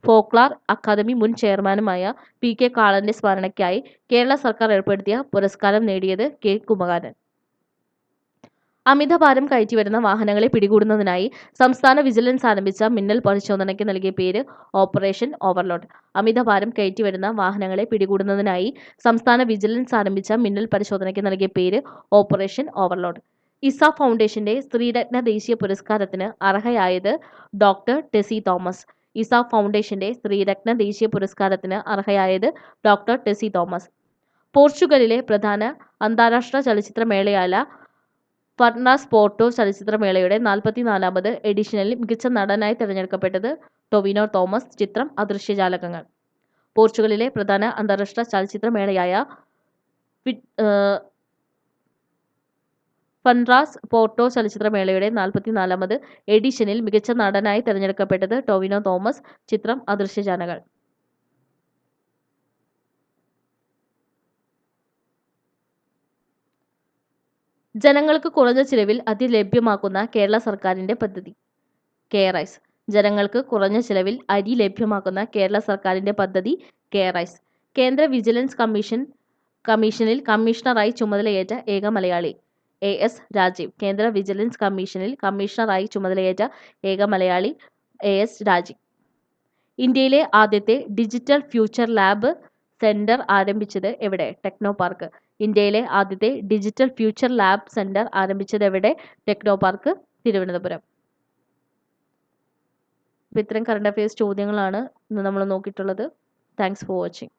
ഫോക്ലോർ അക്കാദമി മുൻ ചെയർമാനുമായ PK കാളന്റെ സ്മരണയ്ക്കായി കേരള സർക്കാർ ഏർപ്പെടുത്തിയ പുരസ്കാരം നേടിയത് K കുമാരൻ. അമിതഭാരം കയറ്റിവരുന്ന വാഹനങ്ങളെ പിടികൂടുന്നതിനായി സംസ്ഥാന വിജിലൻസ് ആരംഭിച്ച മിന്നൽ പരിശോധനയ്ക്ക് നൽകിയ പേര് ഓപ്പറേഷൻ ഓവർലോഡ്. അമിതഭാരം കയറ്റിവരുന്ന വാഹനങ്ങളെ പിടികൂടുന്നതിനായി സംസ്ഥാന വിജിലൻസ് ആരംഭിച്ച മിന്നൽ പരിശോധനയ്ക്ക് നൽകിയ പേര് ഓപ്പറേഷൻ ഓവർലോഡ്. ഇസ ഫൗണ്ടേഷന്റെ സ്ത്രീരത്ന ദേശീയ പുരസ്കാരത്തിന് അർഹയായത് ഡോക്ടർ ടെസി തോമസ്. ഇസ ഫൗണ്ടേഷന്റെ സ്ത്രീരത്ന ദേശീയ പുരസ്കാരത്തിന് അർഹയായത് ഡോക്ടർ ടെസി തോമസ്. പോർച്ചുഗലിലെ പ്രധാന അന്താരാഷ്ട്ര ചലച്ചിത്രമേളയായ ഫർണാസ് പോർട്ടോ ചലച്ചിത്രമേളയുടെ 44ാമത് എഡിഷനിൽ മികച്ച നടനായി തിരഞ്ഞെടുക്കപ്പെട്ടത് ടൊവിനോ തോമസ്. ചിത്രം അദൃശ്യജാലകങ്ങൾ. പോർച്ചുഗലിലെ പ്രധാന അന്താരാഷ്ട്ര ചലച്ചിത്രമേളയായ ഫർണാസ് പോർട്ടോ ചലച്ചിത്രമേളയുടെ 44ാമത് എഡിഷനിൽ മികച്ച നടനായി തിരഞ്ഞെടുക്കപ്പെട്ടത് ടൊവിനോ തോമസ്. ചിത്രം അദൃശ്യജാലകങ്ങൾ. ജനങ്ങൾക്ക് കുറഞ്ഞ ചിലവിൽ അരി ലഭ്യമാക്കുന്ന കേരള സർക്കാരിന്റെ പദ്ധതി കെയർ-ഐസ്. ജനങ്ങൾക്ക് കുറഞ്ഞ ചിലവിൽ അരി ലഭ്യമാക്കുന്ന കേരള സർക്കാരിന്റെ പദ്ധതി കെയർ-ഐസ്. കേന്ദ്ര വിജിലൻസ് കമ്മീഷനിൽ കമ്മീഷണറായി ചുമതലയേറ്റ ഏക മലയാളി. AS രാജീവ്. കേന്ദ്ര വിജിലൻസ് കമ്മീഷനിൽ കമ്മീഷണറായി ചുമതലയേറ്റ ഏക മലയാളി AS രാജീവ്. ഇന്ത്യയിലെ ആദ്യത്തെ ഡിജിറ്റൽ ഫ്യൂച്ചർ ലാബ് സെന്റർ ആരംഭിച്ചത് എവിടെ? Techno park. ഇന്ത്യയിലെ ആദ്യത്തെ ഡിജിറ്റൽ ഫ്യൂച്ചർ ലാബ് സെന്റർ ആരംഭിച്ചത് എവിടെ? Techno park, Thiruvananthapuram. അപ്പോൾ ഇത്തരം കറണ്ട് അഫയേഴ്സ് ചോദ്യങ്ങളാണ് ഇന്ന് നമ്മൾ നോക്കിയിട്ടുള്ളത്. Thanks for watching.